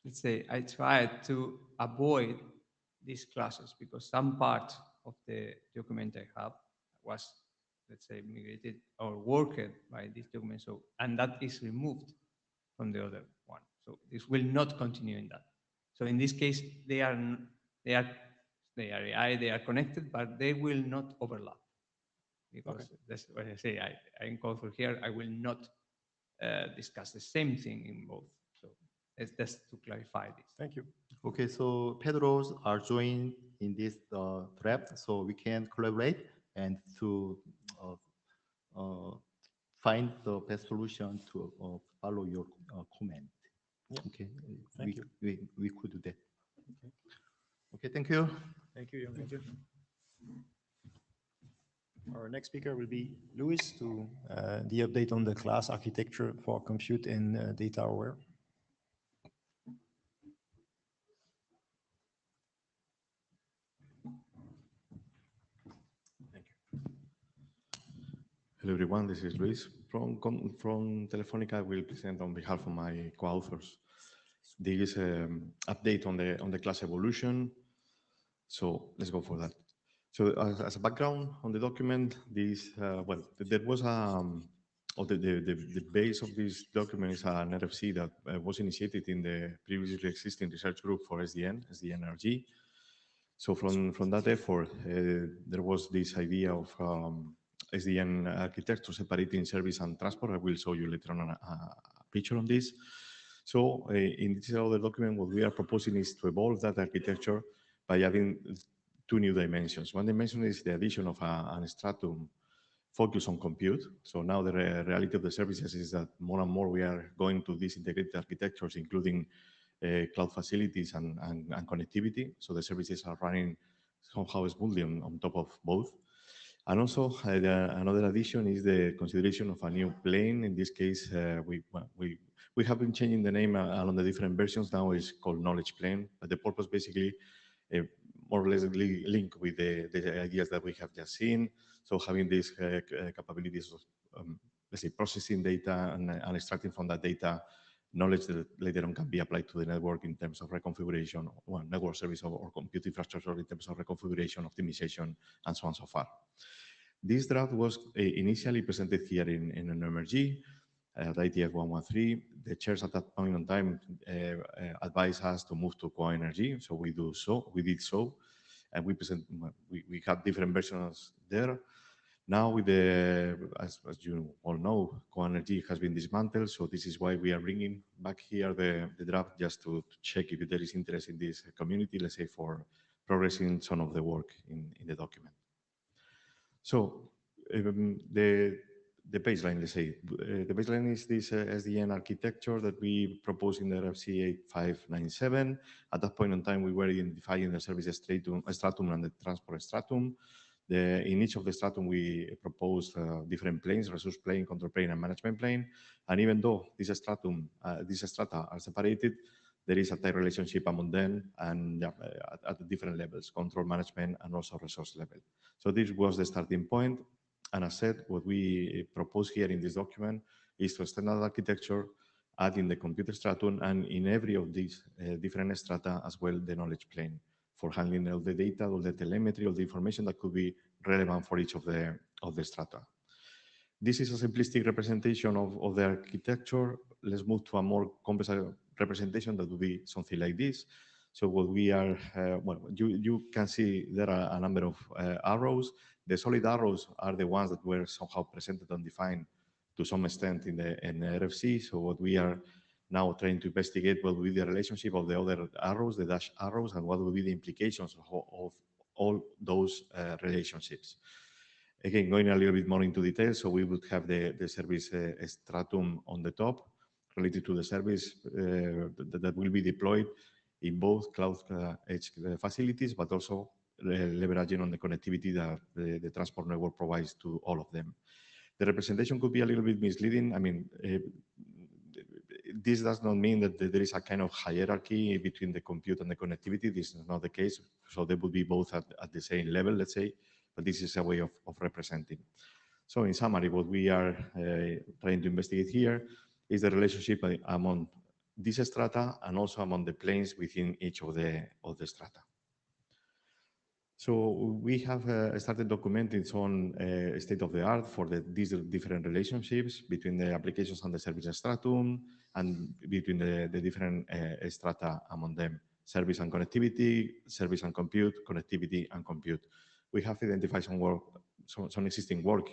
Speaker 5: let's say I tried to avoid these classes because some part of the document I have was, let's say, migrated or worked by this document. So, and that is removed. from the other one. So this will not continue in that. So in this case, they are AI, they are connected, but they will not overlap. Because that's what I say, I in code for here, I will not discuss the same thing in both. So it's just to clarify this.
Speaker 1: Thank you.
Speaker 7: Okay, so Pedro's are joined in this thread, so we can collaborate and to find the best solution to follow your comment.
Speaker 1: Yeah.
Speaker 7: Okay,
Speaker 1: Thank you.
Speaker 7: we could do that. Okay, thank you.
Speaker 1: Thank you, Jan. Our next speaker will be Luis to the update on the class architecture for compute and data aware.
Speaker 8: Hello everyone, this is Luis from Telefónica. I will present on behalf of my co-authors this update on the class evolution. So let's go for that. So as a background on the document, this there was the base of this document is an RFC that was initiated in the previously existing research group for NMRG. So from that effort, there was this idea of SDN architecture separating service and transport. I will show you later on a picture on this. So in this other document, what we are proposing is to evolve that architecture by adding two new dimensions. One dimension is the addition of an stratum focused on compute. So now the reality of the services is that more and more we are going to these integrated architectures, including cloud facilities and connectivity. So the services are running somehow smoothly on top of both. And also another addition is the consideration of a new plane. In this case, we have been changing the name along the different versions. Now it's called knowledge plane, but the purpose basically more or less linked with the ideas that we have just seen. So having these capabilities of, let's say, processing data and extracting from that data knowledge that later on can be applied to the network in terms of reconfiguration, well, network service or compute infrastructure in terms of reconfiguration, optimization, and so on and so forth. This draft was initially presented here in NMRG at IETF 113. The chairs at that point in time advised us to move to co-energy, so we did so, and we had different versions there. Now, with as you all know, co-energy has been dismantled, so this is why we are bringing back here the draft just to check if there is interest in this community, let's say, for progressing some of the work in the document. So the baseline, let's say, the baseline is this SDN architecture that we proposed in the RFC 8597. At that point in time, we were identifying the services stratum and the transport stratum. In each of the stratum, we proposed different planes: resource plane, control plane, and management plane. And even though this stratum, these strata are separated, there is a tight relationship among them and at the different levels: control, management, and also resource level. So this was the starting point. And as said, what we propose here in this document is to extend that architecture, adding the computer stratum, and in every of these different strata as well, the knowledge plane, for handling all the data, all the telemetry, all the information that could be relevant for each of the strata. This is a simplistic representation of the architecture. Let's move to a more complex representation that would be something like this. So what we are, well, you can see there are a number of arrows. The solid arrows are the ones that were somehow presented and defined to some extent in the RFC. So what we are now trying to investigate will be the relationship of the other arrows, the dash arrows, and what will be the implications of all those relationships. Again, going a little bit more into detail, so we would have the service stratum on the top related to the service that will be deployed in both cloud edge facilities, but also leveraging on the connectivity that the transport network provides to all of them. The representation could be a little bit misleading. I mean, this does not mean that there is a kind of hierarchy between the compute and the connectivity. This is not the case. So they would be both at the same level, let's say, but this is a way of representing. So in summary, what we are trying to investigate here is the relationship among this strata and also among the planes within each of the strata. So we have started documenting some state of the art for these different relationships between the applications and the service stratum and between the different strata among them, service and connectivity, service and compute, connectivity and compute. We have identified some work, some existing work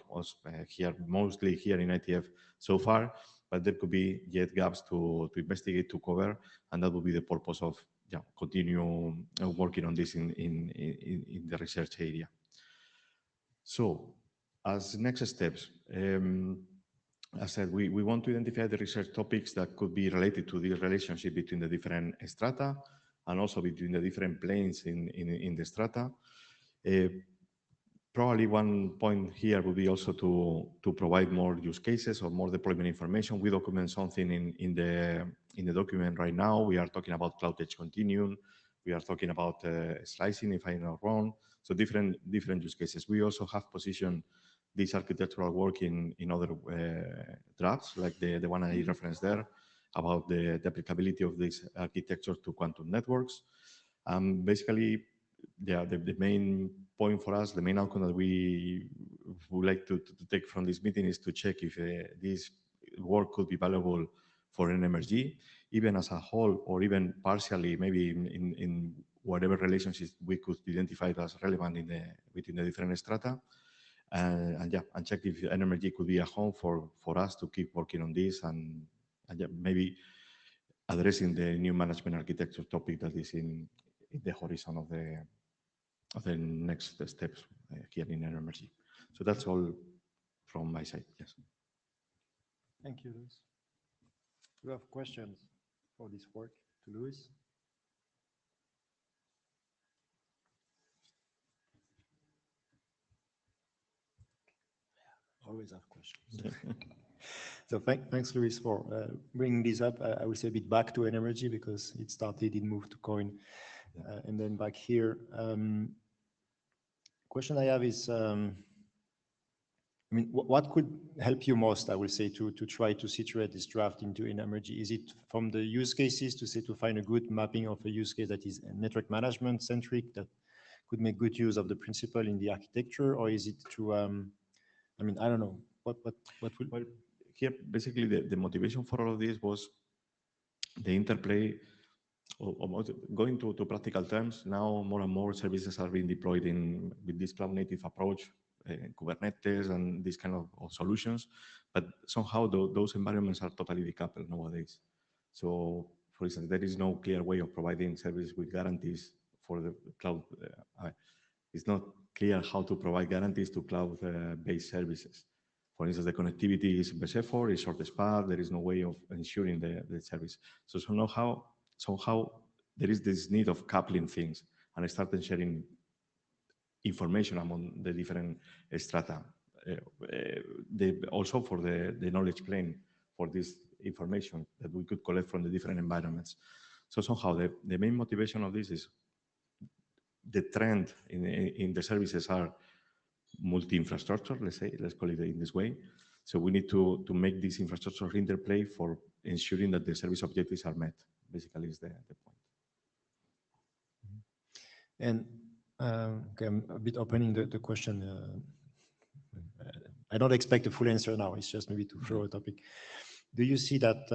Speaker 8: here, mostly here in IETF so far, but there could be yet gaps to investigate, to cover, and that will be the purpose of continue working on this in the research area. So, as next steps, as I said, we want to identify the research topics that could be related to the relationship between the different strata and also between the different planes in the strata. Probably one point here would be also to provide more use cases or more deployment information. We document something in the document right now. We are talking about cloud edge continuum. We are talking about slicing, if I'm not wrong. So different use cases. We also have positioned this architectural work in other drafts, like the one I referenced there, about the applicability of this architecture to quantum networks. Basically, the main point for us, the main outcome that we would like to take from this meeting is to check if this work could be valuable for NMRG, even as a whole or even partially, maybe in whatever relationships we could identify as relevant between the different strata. And check if NMRG could be a home for us to keep working on this and maybe addressing the new management architecture topic that is in the horizon of the next steps here in NMRG. So that's all from my side. Yes.
Speaker 1: Thank you, Luis. Do you have questions for this work to Luis? Always have questions. So thanks, Luis, for bringing this up. I will say a bit back to NMRG because it started, it moved to COIN, and then back here. Question I have is, I mean, what could help you most, I will say, to try to situate this draft into NMRG? Is it from the use cases to find a good mapping of a use case that is network management centric, that could make good use of the principle in the architecture, or is it to, I mean, I don't know, what will...
Speaker 8: Well, here, basically, the motivation for all of this was the interplay, going to practical terms. Now, more and more services are being deployed with this cloud-native approach, Kubernetes and these kind of solutions, but somehow those environments are totally decoupled nowadays. So, for instance, there is no clear way of providing service with guarantees for the cloud. It's not clear how to provide guarantees to cloud-based services. For instance, the connectivity is best effort, is shortest path. There is no way of ensuring the service. So somehow there is this need of coupling things and starting sharing information among the different strata. Also for the knowledge plane for this information that we could collect from the different environments. So somehow the main motivation of this is the trend in the services are multi-infrastructure, let's call it in this way. So we need to make this infrastructure interplay for ensuring that the service objectives are met, basically is the point.
Speaker 1: And okay, I'm a bit opening the question. I don't expect a full answer now, it's just maybe to throw a topic. Do you see that,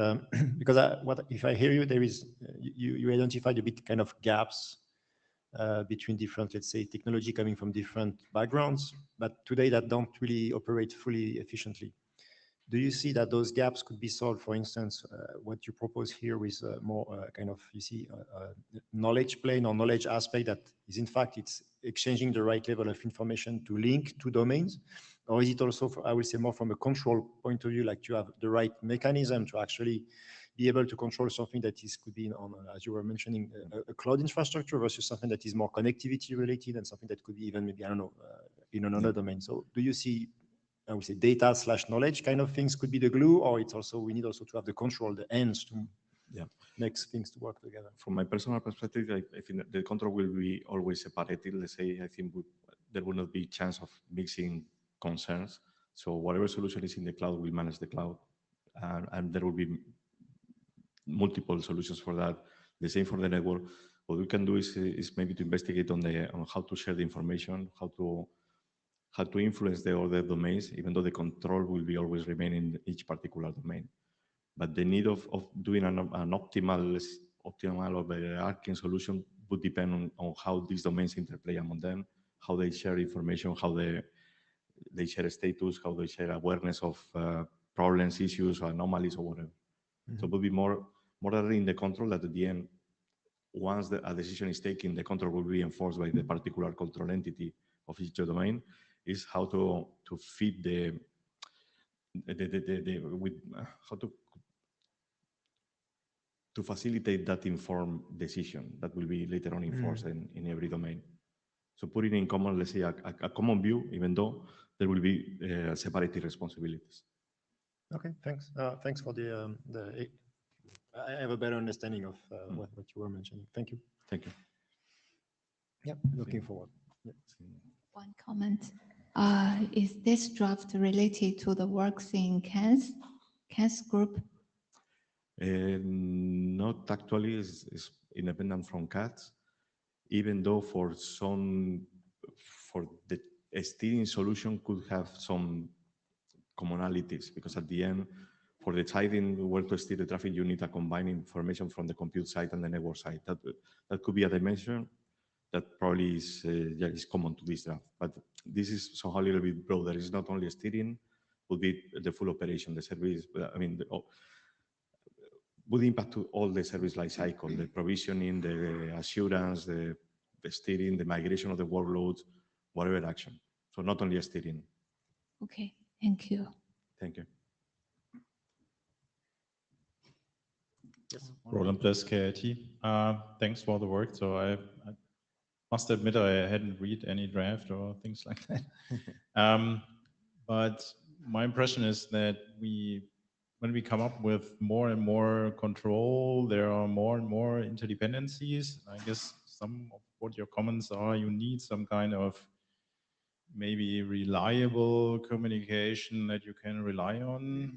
Speaker 1: because if I hear you, there is, you identified a bit kind of gaps between different, let's say, technology coming from different backgrounds, but today that don't really operate fully efficiently. Do you see that those gaps could be solved? For instance, what you propose here with more kind of, you see, knowledge plane or knowledge aspect that is in fact, it's exchanging the right level of information to link to domains? Or is it also, I would say, more from a control point of view, like you have the right mechanism to actually be able to control something that could be on, as you were mentioning, a cloud infrastructure versus something that is more connectivity related and something that could be even maybe, I don't know, in another domain. So do you see, I would say, data/knowledge kind of things could be the glue, or it's also, we need also to have the control, the ends to make things to work together?
Speaker 8: From my personal perspective, I think that the control will be always separated. Let's say, I think there will not be chance of mixing concerns. So whatever solution is in the cloud will manage the cloud, and there will be multiple solutions for that. The same for the network. What we can do is maybe to investigate on how to share the information, how to influence the other domains, even though the control will be always remain in each particular domain. But the need of doing an optimal or overarching solution would depend on how these domains interplay among them, how they share information, how they share status, how they share awareness of problems, issues, or anomalies, or whatever. So it will be more in the control that at the end, once a decision is taken, the control will be enforced by the particular control entity of each domain, is how to feed how to facilitate that informed decision that will be later on enforced in every domain. So putting in common, let's say, a common view, even though there will be separated responsibilities.
Speaker 1: Okay, thanks. Thanks for I have a better understanding of what you were mentioning. Thank you.
Speaker 8: Thank you.
Speaker 1: Yeah, looking forward. Yeah.
Speaker 2: One comment. Is this draft related to the works in CANS group?
Speaker 8: Not actually is independent from CATS, even though for the steering solution could have some commonalities, because at the end, for deciding where to steer the traffic, you need to combine information from the compute side and the network side. That could be a dimension that probably is common to this draft. But this is somehow a little bit broader. It's not only steering, would be the full operation, the service. I mean, would impact to all the service life cycle, the provisioning, the assurance, the steering, the migration of the workloads, whatever action. So not only steering.
Speaker 2: Okay, thank you.
Speaker 8: Thank you.
Speaker 1: Yes.
Speaker 9: Roland Bless, KIT. Thanks for the work. So I must admit I hadn't read any draft or things like that. But my impression is that when we come up with more and more control, there are more and more interdependencies. I guess some of what your comments are, you need some kind of maybe reliable communication that you can rely on.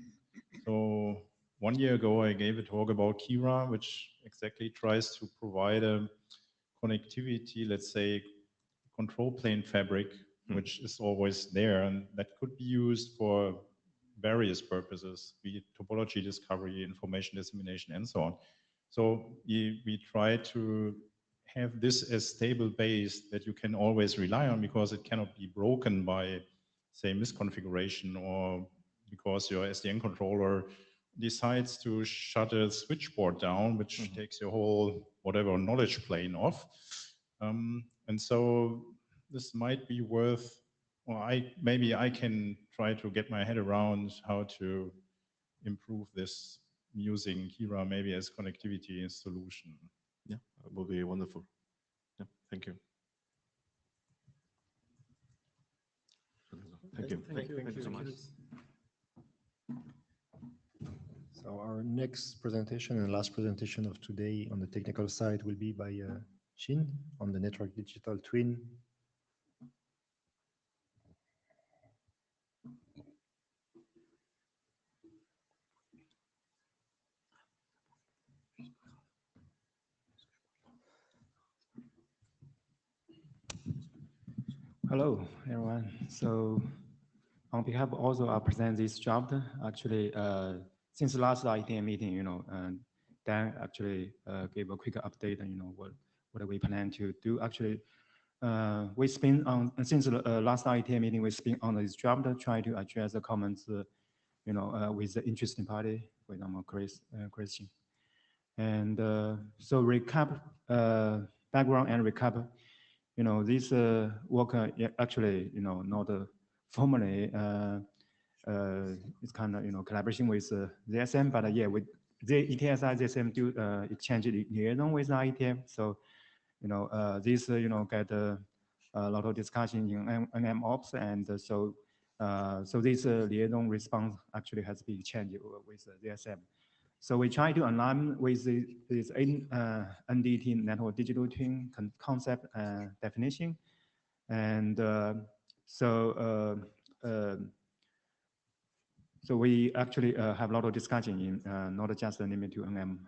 Speaker 9: So 1 year ago, I gave a talk about Kira, which exactly tries to provide a connectivity, let's say, control plane fabric, which is always there, and that could be used for various purposes, be it topology discovery, information dissemination, and so on. So we try to have this as stable base that you can always rely on, because it cannot be broken by, say, misconfiguration, or because your SDN controller decides to shut a switchboard down, which takes your whole whatever knowledge plane off. And so this might be worth, well, maybe I can try to get my head around how to improve this using Kira maybe as connectivity solution.
Speaker 8: Yeah, that would be wonderful. Yeah, thank you. Thank you.
Speaker 1: Thank you so much. So our next presentation and last presentation of today on the technical side will be by Xin on the network digital twin.
Speaker 10: Hello, everyone. So on behalf also, I present this draft. Actually, since the last IETF meeting, Dan actually gave a quick update on, what we plan to do. Actually, we spent on, since the last IETF meeting, we spent on this draft, try to address the comments, with the interesting party, for example, Christian. And so recap, background and recap. This work actually, not formally, it's kind of, collaboration with ZSM, but yeah, with the ETSI, ZSM do exchange liaison with IETF. So, this, get a lot of discussion in NMOps, and so this liaison response actually has been exchanged with ZSM. So we try to align with this NDT network digital twin concept definition, and so we actually have a lot of discussion in not just limited to NM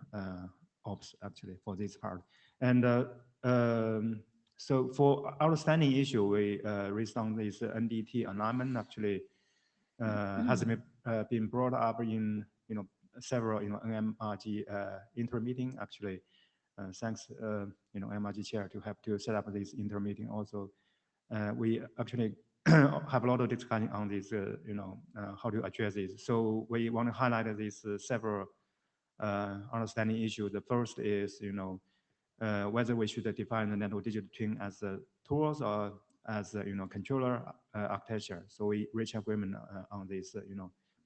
Speaker 10: ops actually for this part, And so for outstanding issue, we raised on this NDT alignment actually has been brought up in several NMRG intermeeting actually. Thanks NMRG chair to help to set up this intermeeting also. We actually have a lot of discussion on this how to address this. So we want to highlight these several understanding issues. The first is whether we should define the network digital twin as a tools or as a controller architecture. So we reach agreement on this.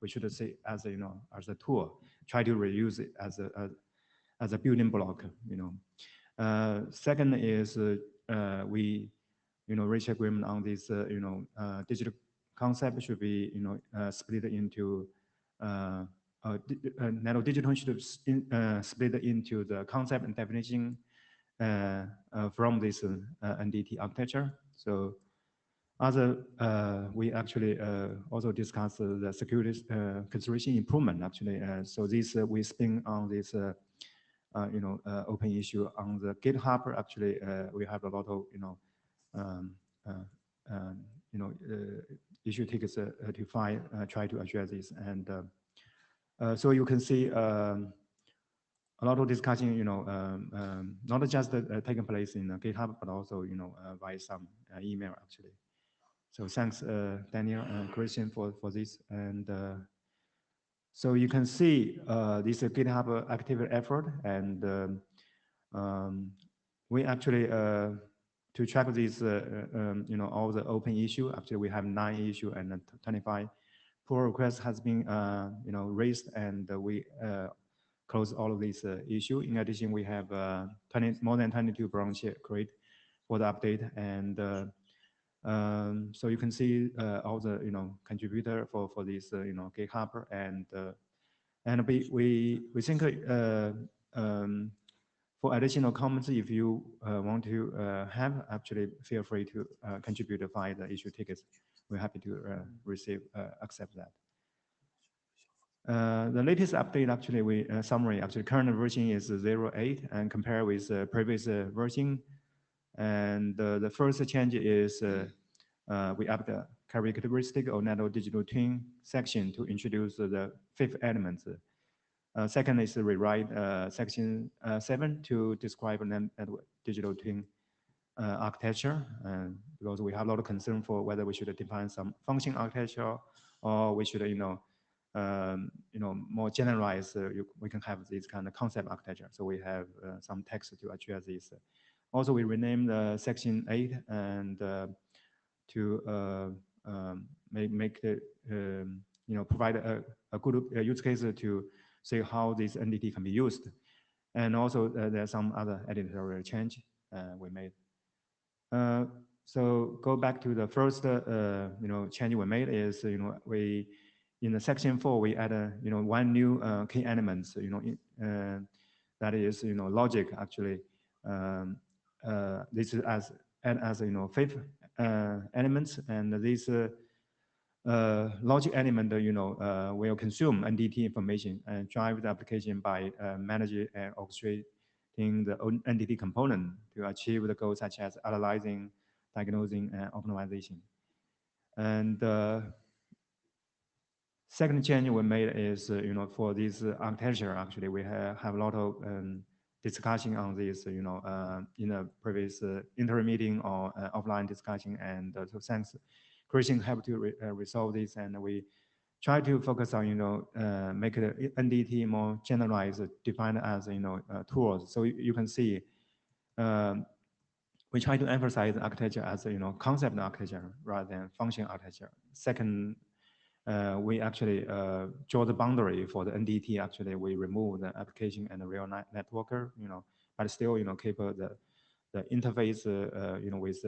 Speaker 10: We should say as a as a tool. Try to reuse it as a building block. Second is we reach agreement on this. Digital concept should be split into network digital should split into the concept and definition from this NDT architecture. So we actually also discussed the security consideration improvement actually. So this we spin on this open issue on the GitHub. Actually, we have a lot of issue tickets to find try to address this, and so you can see a lot of discussion, not just taking place in GitHub, but also, by some email actually. So thanks, Daniel and Christian for this. And so you can see this GitHub active effort, and we actually, to track this, all the open issue, actually we have 9 issue and 25 pull requests has been, raised, and we close all of these issue. In addition, we have more than 22 branches created for the update, and so you can see all the contributor for this GitHub, and we think for additional comments, if you want to have, actually feel free to contribute via the issue tickets. We're happy to accept that. The latest update, actually, summary, actually, current version is 0.8, and compare with previous version. And the first change is we add the characteristic of network digital twin section to introduce the 5th element. Second is rewrite section 7 to describe network digital twin architecture, because we have a lot of concern for whether we should define some function architecture, or we should more generalized, we can have this kind of concept architecture. So we have some text to address this. Also, we renamed section 8 and to make the provide a good use case to say how this NDT can be used. And also there's some other editorial change we made. So go back to the first change we made is we in the section 4 we add one new key element, that is logic actually. This is as 5th elements, and this logic element will consume NDT information and drive the application by managing and orchestrating the NDT component to achieve the goals such as analyzing, diagnosing, and optimization. And second change we made is for this architecture, actually we have a lot of discussion on this in a previous inter-meeting or offline discussion, and so thanks Christian helped to resolve this, and we try to focus on make the NDT more generalized, defined as tools. So you can see we try to emphasize architecture as concept architecture rather than function architecture. Second, we actually draw the boundary for the NDT. Actually, we remove the application and the real networker, but still keep the interface with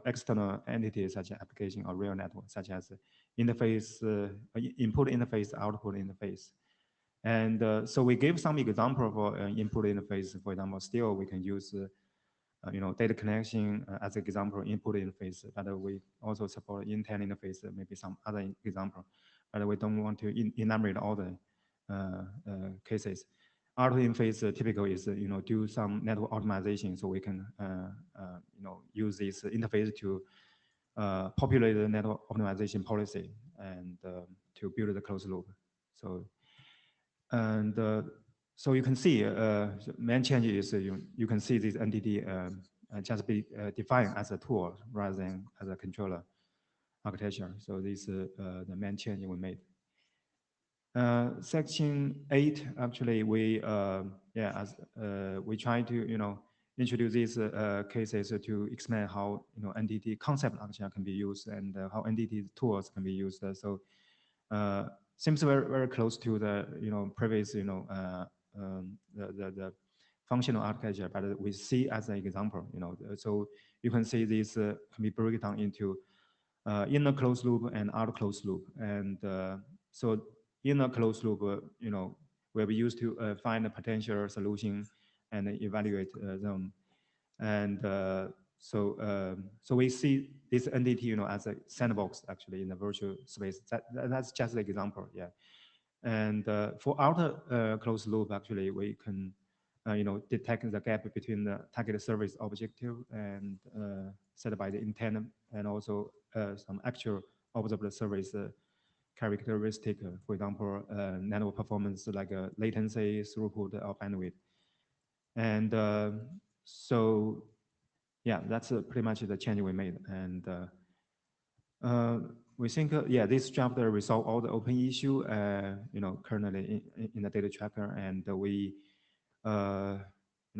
Speaker 10: external entities such as application or real network, such as interface, input interface, output interface. And so we gave some example for input interface. For example, still we can use data connection as an example, input interface, but we also support Intel interface, maybe some other example, but we don't want to enumerate all the cases. Auto interface typical is do some network optimization, so we can use this interface to populate the network optimization policy and to build the closed loop. So so you can see the main change is you can see this entity just be defined as a tool rather than as a controller architecture. So this is the main change we made. Section 8, actually, we we try to introduce these cases to explain how entity concept architecture can be used and how entity tools can be used. So seems very close to the previous the functional architecture, but we see as an example. So you can see this can be broken down into inner closed loop and outer closed loop, and so inner closed loop, will be used to find a potential solution and evaluate them. And so we see this entity, as a sandbox actually in the virtual space. That's just an example, yeah. And for outer closed loop, actually, we can detect the gap between the target service objective and set by the intent, and also some actual observed service characteristic, for example, network performance like latency, throughput, or bandwidth. And so, yeah, that's pretty much the change we made. And we think, this chapter resolve all the open issue, currently in the data tracker, and we,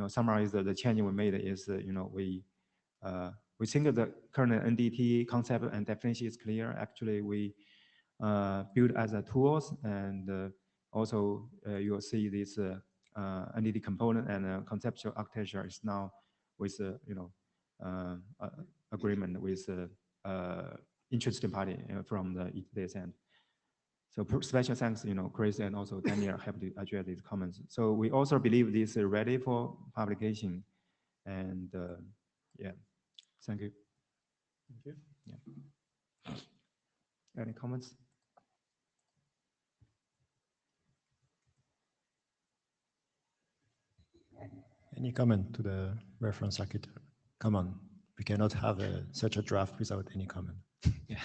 Speaker 10: summarize the change we made is, we think the current NDT concept and definition is clear. Actually, we build as a tools, and also you'll see this NDT component and conceptual architecture is now with agreement with interested party from the ETS end. So special thanks, Chris and also Daniel helped to address these comments. So we also believe this is ready for publication, and yeah, thank you.
Speaker 3: Thank you.
Speaker 10: Yeah. Any comments?
Speaker 1: Any comment to the reference architecture? Come on, we cannot have such a draft without any comment.
Speaker 10: Yeah.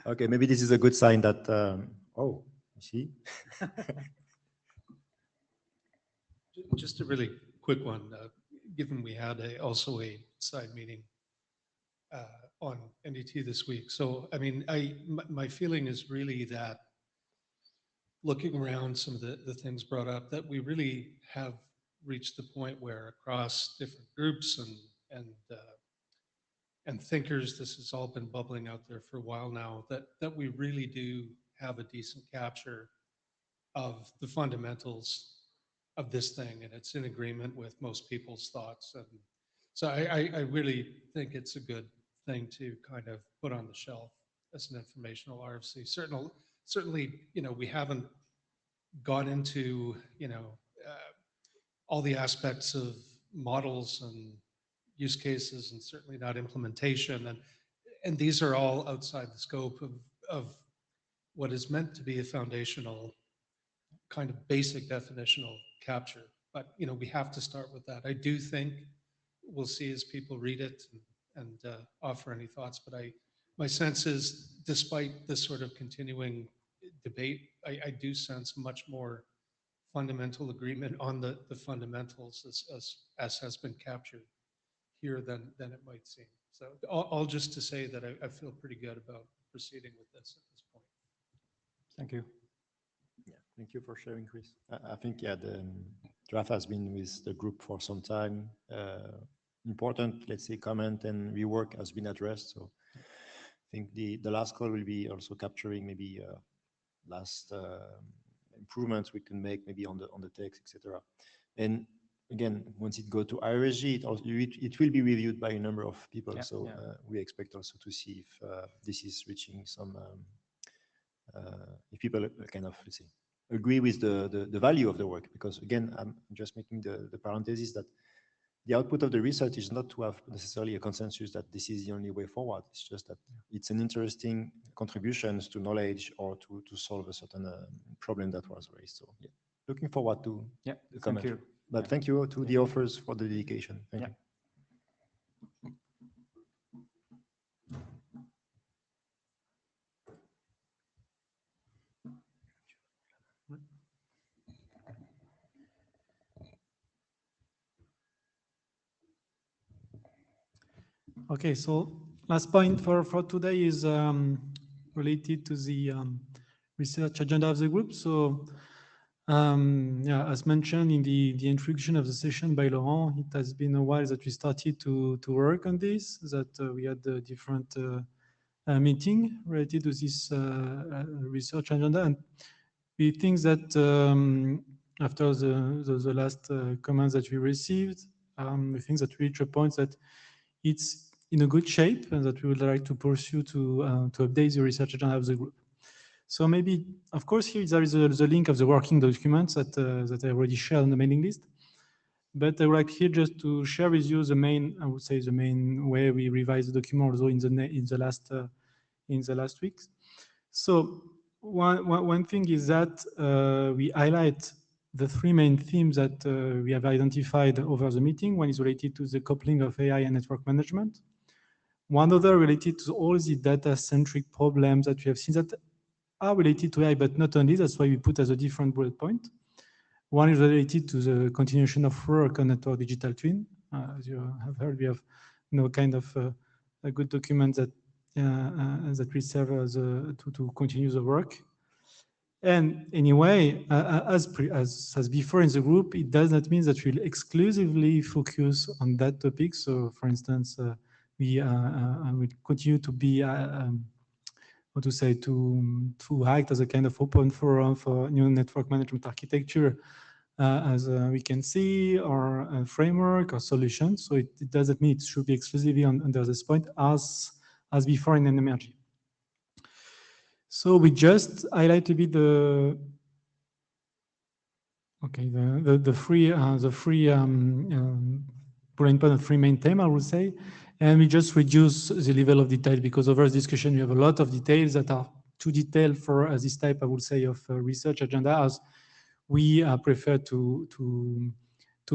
Speaker 1: Okay, maybe this is a good sign that, oh, you see?
Speaker 3: Just a really quick one, given we had also a side meeting on NDT this week. So, I mean, my feeling is really that looking around some of the things brought up, that we really have reached the point where across different groups and thinkers, this has all been bubbling out there for a while now, that we really do have a decent capture of the fundamentals of this thing, and it's in agreement with most people's thoughts. And so I really think it's a good thing to kind of put on the shelf as an informational RFC. Certainly, we haven't gone into, all the aspects of models and use cases, and certainly not implementation. And these are all outside the scope of what is meant to be a foundational kind of basic definitional capture. But, we have to start with that. I do think we'll see as people read it and offer any thoughts, but my sense is, despite this sort of continuing debate, I do sense much more fundamental agreement on the fundamentals as has been captured here than it might seem. So all just to say that I feel pretty good about proceeding with this at this point.
Speaker 10: Thank you.
Speaker 1: Yeah, thank you for sharing, Chris. I think, yeah, the draft has been with the group for some time. Important, let's say, comment and rework has been addressed. So I think the last call will be also capturing maybe last improvements we can make maybe on the text, etc. And again, once it goes to IRSG, it will be reviewed by a number of people.
Speaker 10: Yeah,
Speaker 1: so
Speaker 10: yeah.
Speaker 1: We expect also to see if this is reaching some, if people kind of, let's say, agree with the value of the work. Because again, I'm just making the parenthesis that the output of the research is not to have necessarily a consensus that this is the only way forward. It's just that it's an interesting contributions to knowledge or to solve a certain problem that was raised. So yeah, looking forward to
Speaker 10: Yeah,
Speaker 1: the
Speaker 10: thank
Speaker 1: comment.
Speaker 10: you.
Speaker 1: But
Speaker 10: Yeah.
Speaker 1: thank you to the authors for the dedication. Thank
Speaker 10: Yeah.
Speaker 1: you.
Speaker 6: Okay, so last point for today is related to the research agenda of the group. So yeah, as mentioned in the introduction of the session by Laurent, it has been a while that we started to work on this, that we had a different meeting related to this research agenda. And we think that after the last comments that we received, we think that we reach a point that it's in a good shape and that we would like to pursue to update the research agenda of the group. So maybe, of course, here there is the link of the working documents that I already shared on the mailing list. But I would like here just to share with you the main, I would say, the main way we revise the document also in the last weeks. So one thing is that we highlight the three main themes that we have identified over the meeting. One is related to the coupling of AI and network management. One other related to all the data-centric problems that we have seen that are related to AI, but not only. That's why we put as a different bullet point. One is related to the continuation of work on network digital twin. As you have heard, we have kind of a good document that that will serve as to continue the work. And anyway, as before in the group, it does not mean that we'll exclusively focus on that topic. So, for instance, we will continue to be, how to say, to act as a kind of open forum for new network management architecture, as we can see, or a framework or solution. So it doesn't mean it should be exclusively under this point as before in NMRG. So we just highlight a bit the three bullet point, the three main themes, I would say, and we just reduce the level of detail because over this discussion we have a lot of details that are too detailed for this type, I would say, of research agenda, as we prefer to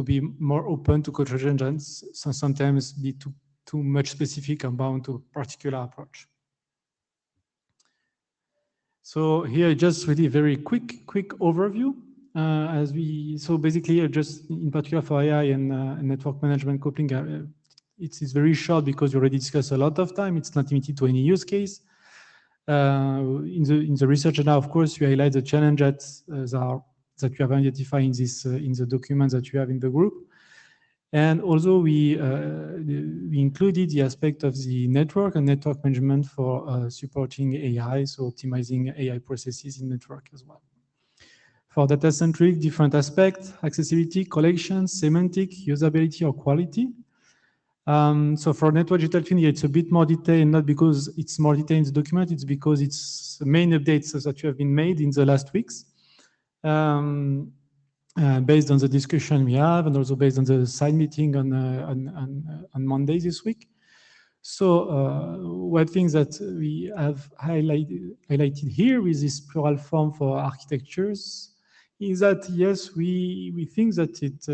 Speaker 6: be more open to convergence, so sometimes be too much specific and bound to a particular approach. So here, just really very quick overview. So basically, just in particular for AI and network management coupling, it's very short because we already discussed a lot of time. It's not limited to any use case. In the research agenda, of course, we highlight the challenges that we have identified in the documents that you have in the group. And also we included the aspect of the network and network management for supporting AI, so optimizing AI processes in network as well. For data-centric, different aspects: accessibility, collection, semantic, usability, or quality. So for network digital twin, it's a bit more detailed, not because it's more detailed in the document, it's because it's the main updates that have been made in the last weeks. Based on the discussion we have, and also based on the side meeting on Monday this week. So one thing that we have highlighted here with this plural form for architectures is that, yes, we think that it,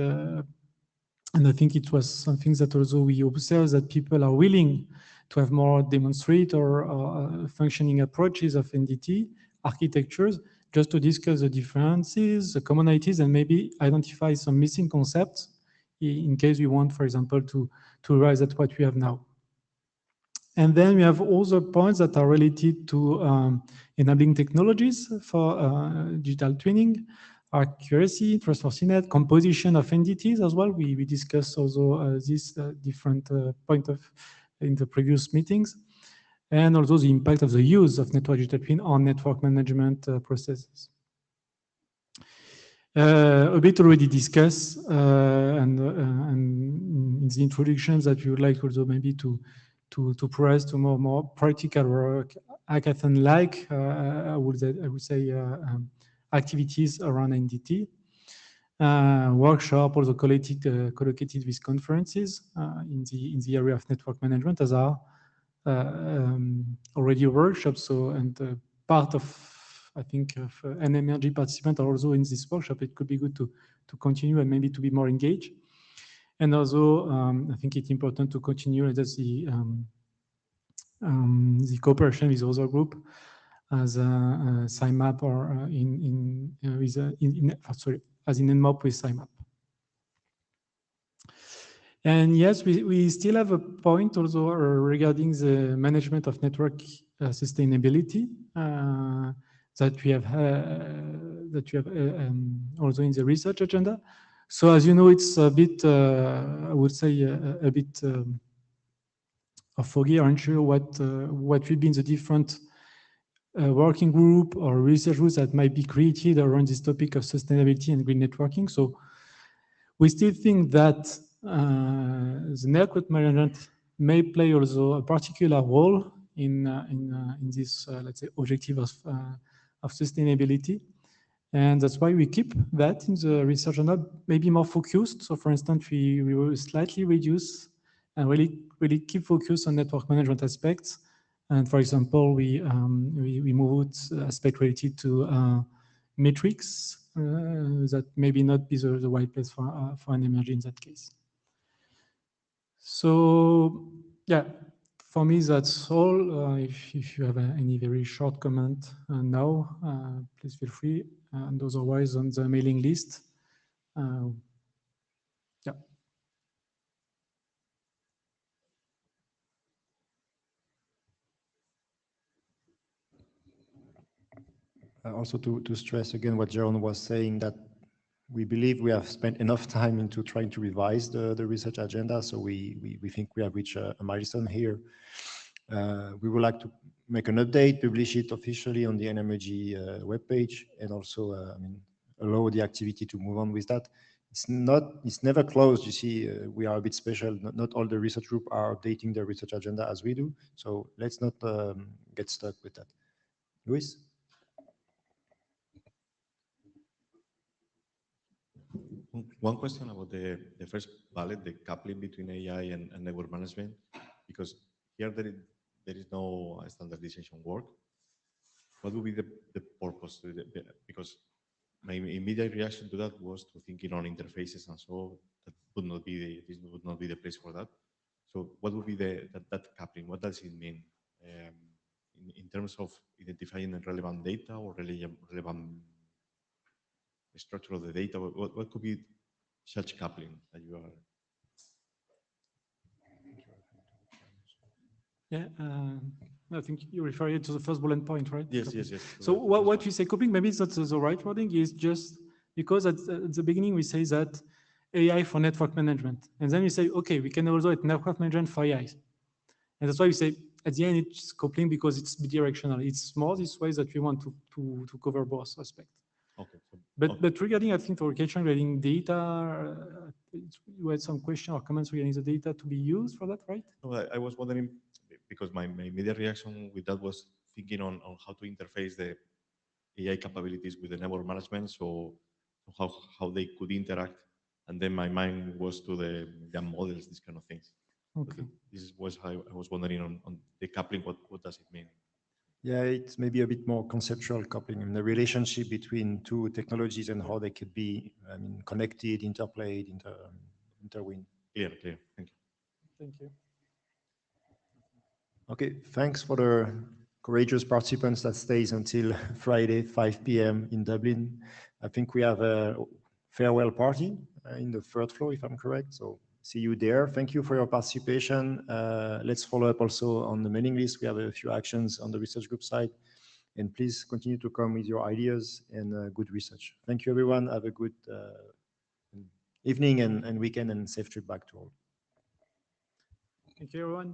Speaker 6: and I think it was something that also we observe, that people are willing to have more demonstrate or functioning approaches of NDT architectures, just to discuss the differences, the commonalities, and maybe identify some missing concepts in case we want, for example, to rise at what we have now. And then we have other points that are related to enabling technologies for digital twinning, accuracy, transfer net, composition of entities as well. We discussed also this different point in the previous meetings. And also the impact of the use of network digital twin on network management processes. A bit already discussed, and in the introductions that we would like also maybe to press to more practical work, hackathon-like, I would say activities around NDT, workshop also collocated with conferences in the area of network management, as are already workshops. So, and part of I think, of NMRG participants are also in this workshop, it could be good to continue and maybe to be more engaged. And also, I think it's important to continue as the cooperation with other group as a SIMAP or as in NMOP with SIMAP. And yes, we still have a point also regarding the management of network sustainability that we have also in the research agenda. So as you know, it's a bit, I would say, a bit foggy or unsure what will be in the different working group or research groups that might be created around this topic of sustainability and green networking. So we still think that the network management may play also a particular role in this, let's say, objective of sustainability. And that's why we keep that in the research agenda, maybe more focused. So for instance, we will slightly reduce and really keep focus on network management aspects. And for example, we moved aspect related to metrics that maybe not be the right place for NMRG in that case. So yeah, for me, that's all. If you have any very short comment now, please feel free. And otherwise, on the mailing list, yeah.
Speaker 1: Also to stress again what Jeroen was saying, that we believe we have spent enough time into trying to revise the research agenda. So we think we have reached a milestone here. We would like to make an update, publish it officially on the NMRG webpage, and also allow the activity to move on with that. It's never closed. You see, we are a bit special. Not all the research group are updating their research agenda as we do. So let's not get stuck with that. Luis?
Speaker 8: One question about the first bullet, the coupling between AI and network management, because here there is no standardization work. What would be the purpose? Because my immediate reaction to that was to thinking on interfaces, and so that would not be the place for that. So what would be that coupling? What does it mean in terms of identifying the relevant data or relevant structure of the data? What could be such coupling that you are?
Speaker 6: Yeah, I think you referred to the first bullet point, right?
Speaker 8: Yes.
Speaker 6: So what we say coupling, maybe it's not the right wording, is just because at the beginning we say that AI for network management. And then we say, okay, we can also have network management for AI. And that's why we say at the end it's coupling because it's bidirectional. It's more this way that we want to cover both aspects.
Speaker 8: Okay.
Speaker 6: But regarding, I think, the question regarding data, you had some question or comments regarding the data to be used for that, right?
Speaker 8: No, I was wondering, because my immediate reaction with that was thinking on how to interface the AI capabilities with the network management, so how they could interact. And then my mind was to the models, these kind of things.
Speaker 6: Okay.
Speaker 8: This was how I was wondering on the coupling, what does it mean?
Speaker 1: Yeah, it's maybe a bit more conceptual coupling in the relationship between two technologies and how they could be, connected, interplayed, intertwined.
Speaker 8: Clear. Thank you.
Speaker 6: Thank you.
Speaker 1: Okay, thanks for the courageous participants that stays until Friday, 5 p.m. in Dublin. I think we have a farewell party in the third floor, if I'm correct. So see you there. Thank you for your participation. Let's follow up also on the mailing list. We have a few actions on the research group side. And please continue to come with your ideas and good research. Thank you, everyone. Have a good evening and weekend, and safe trip back to all.
Speaker 6: Thank you, everyone.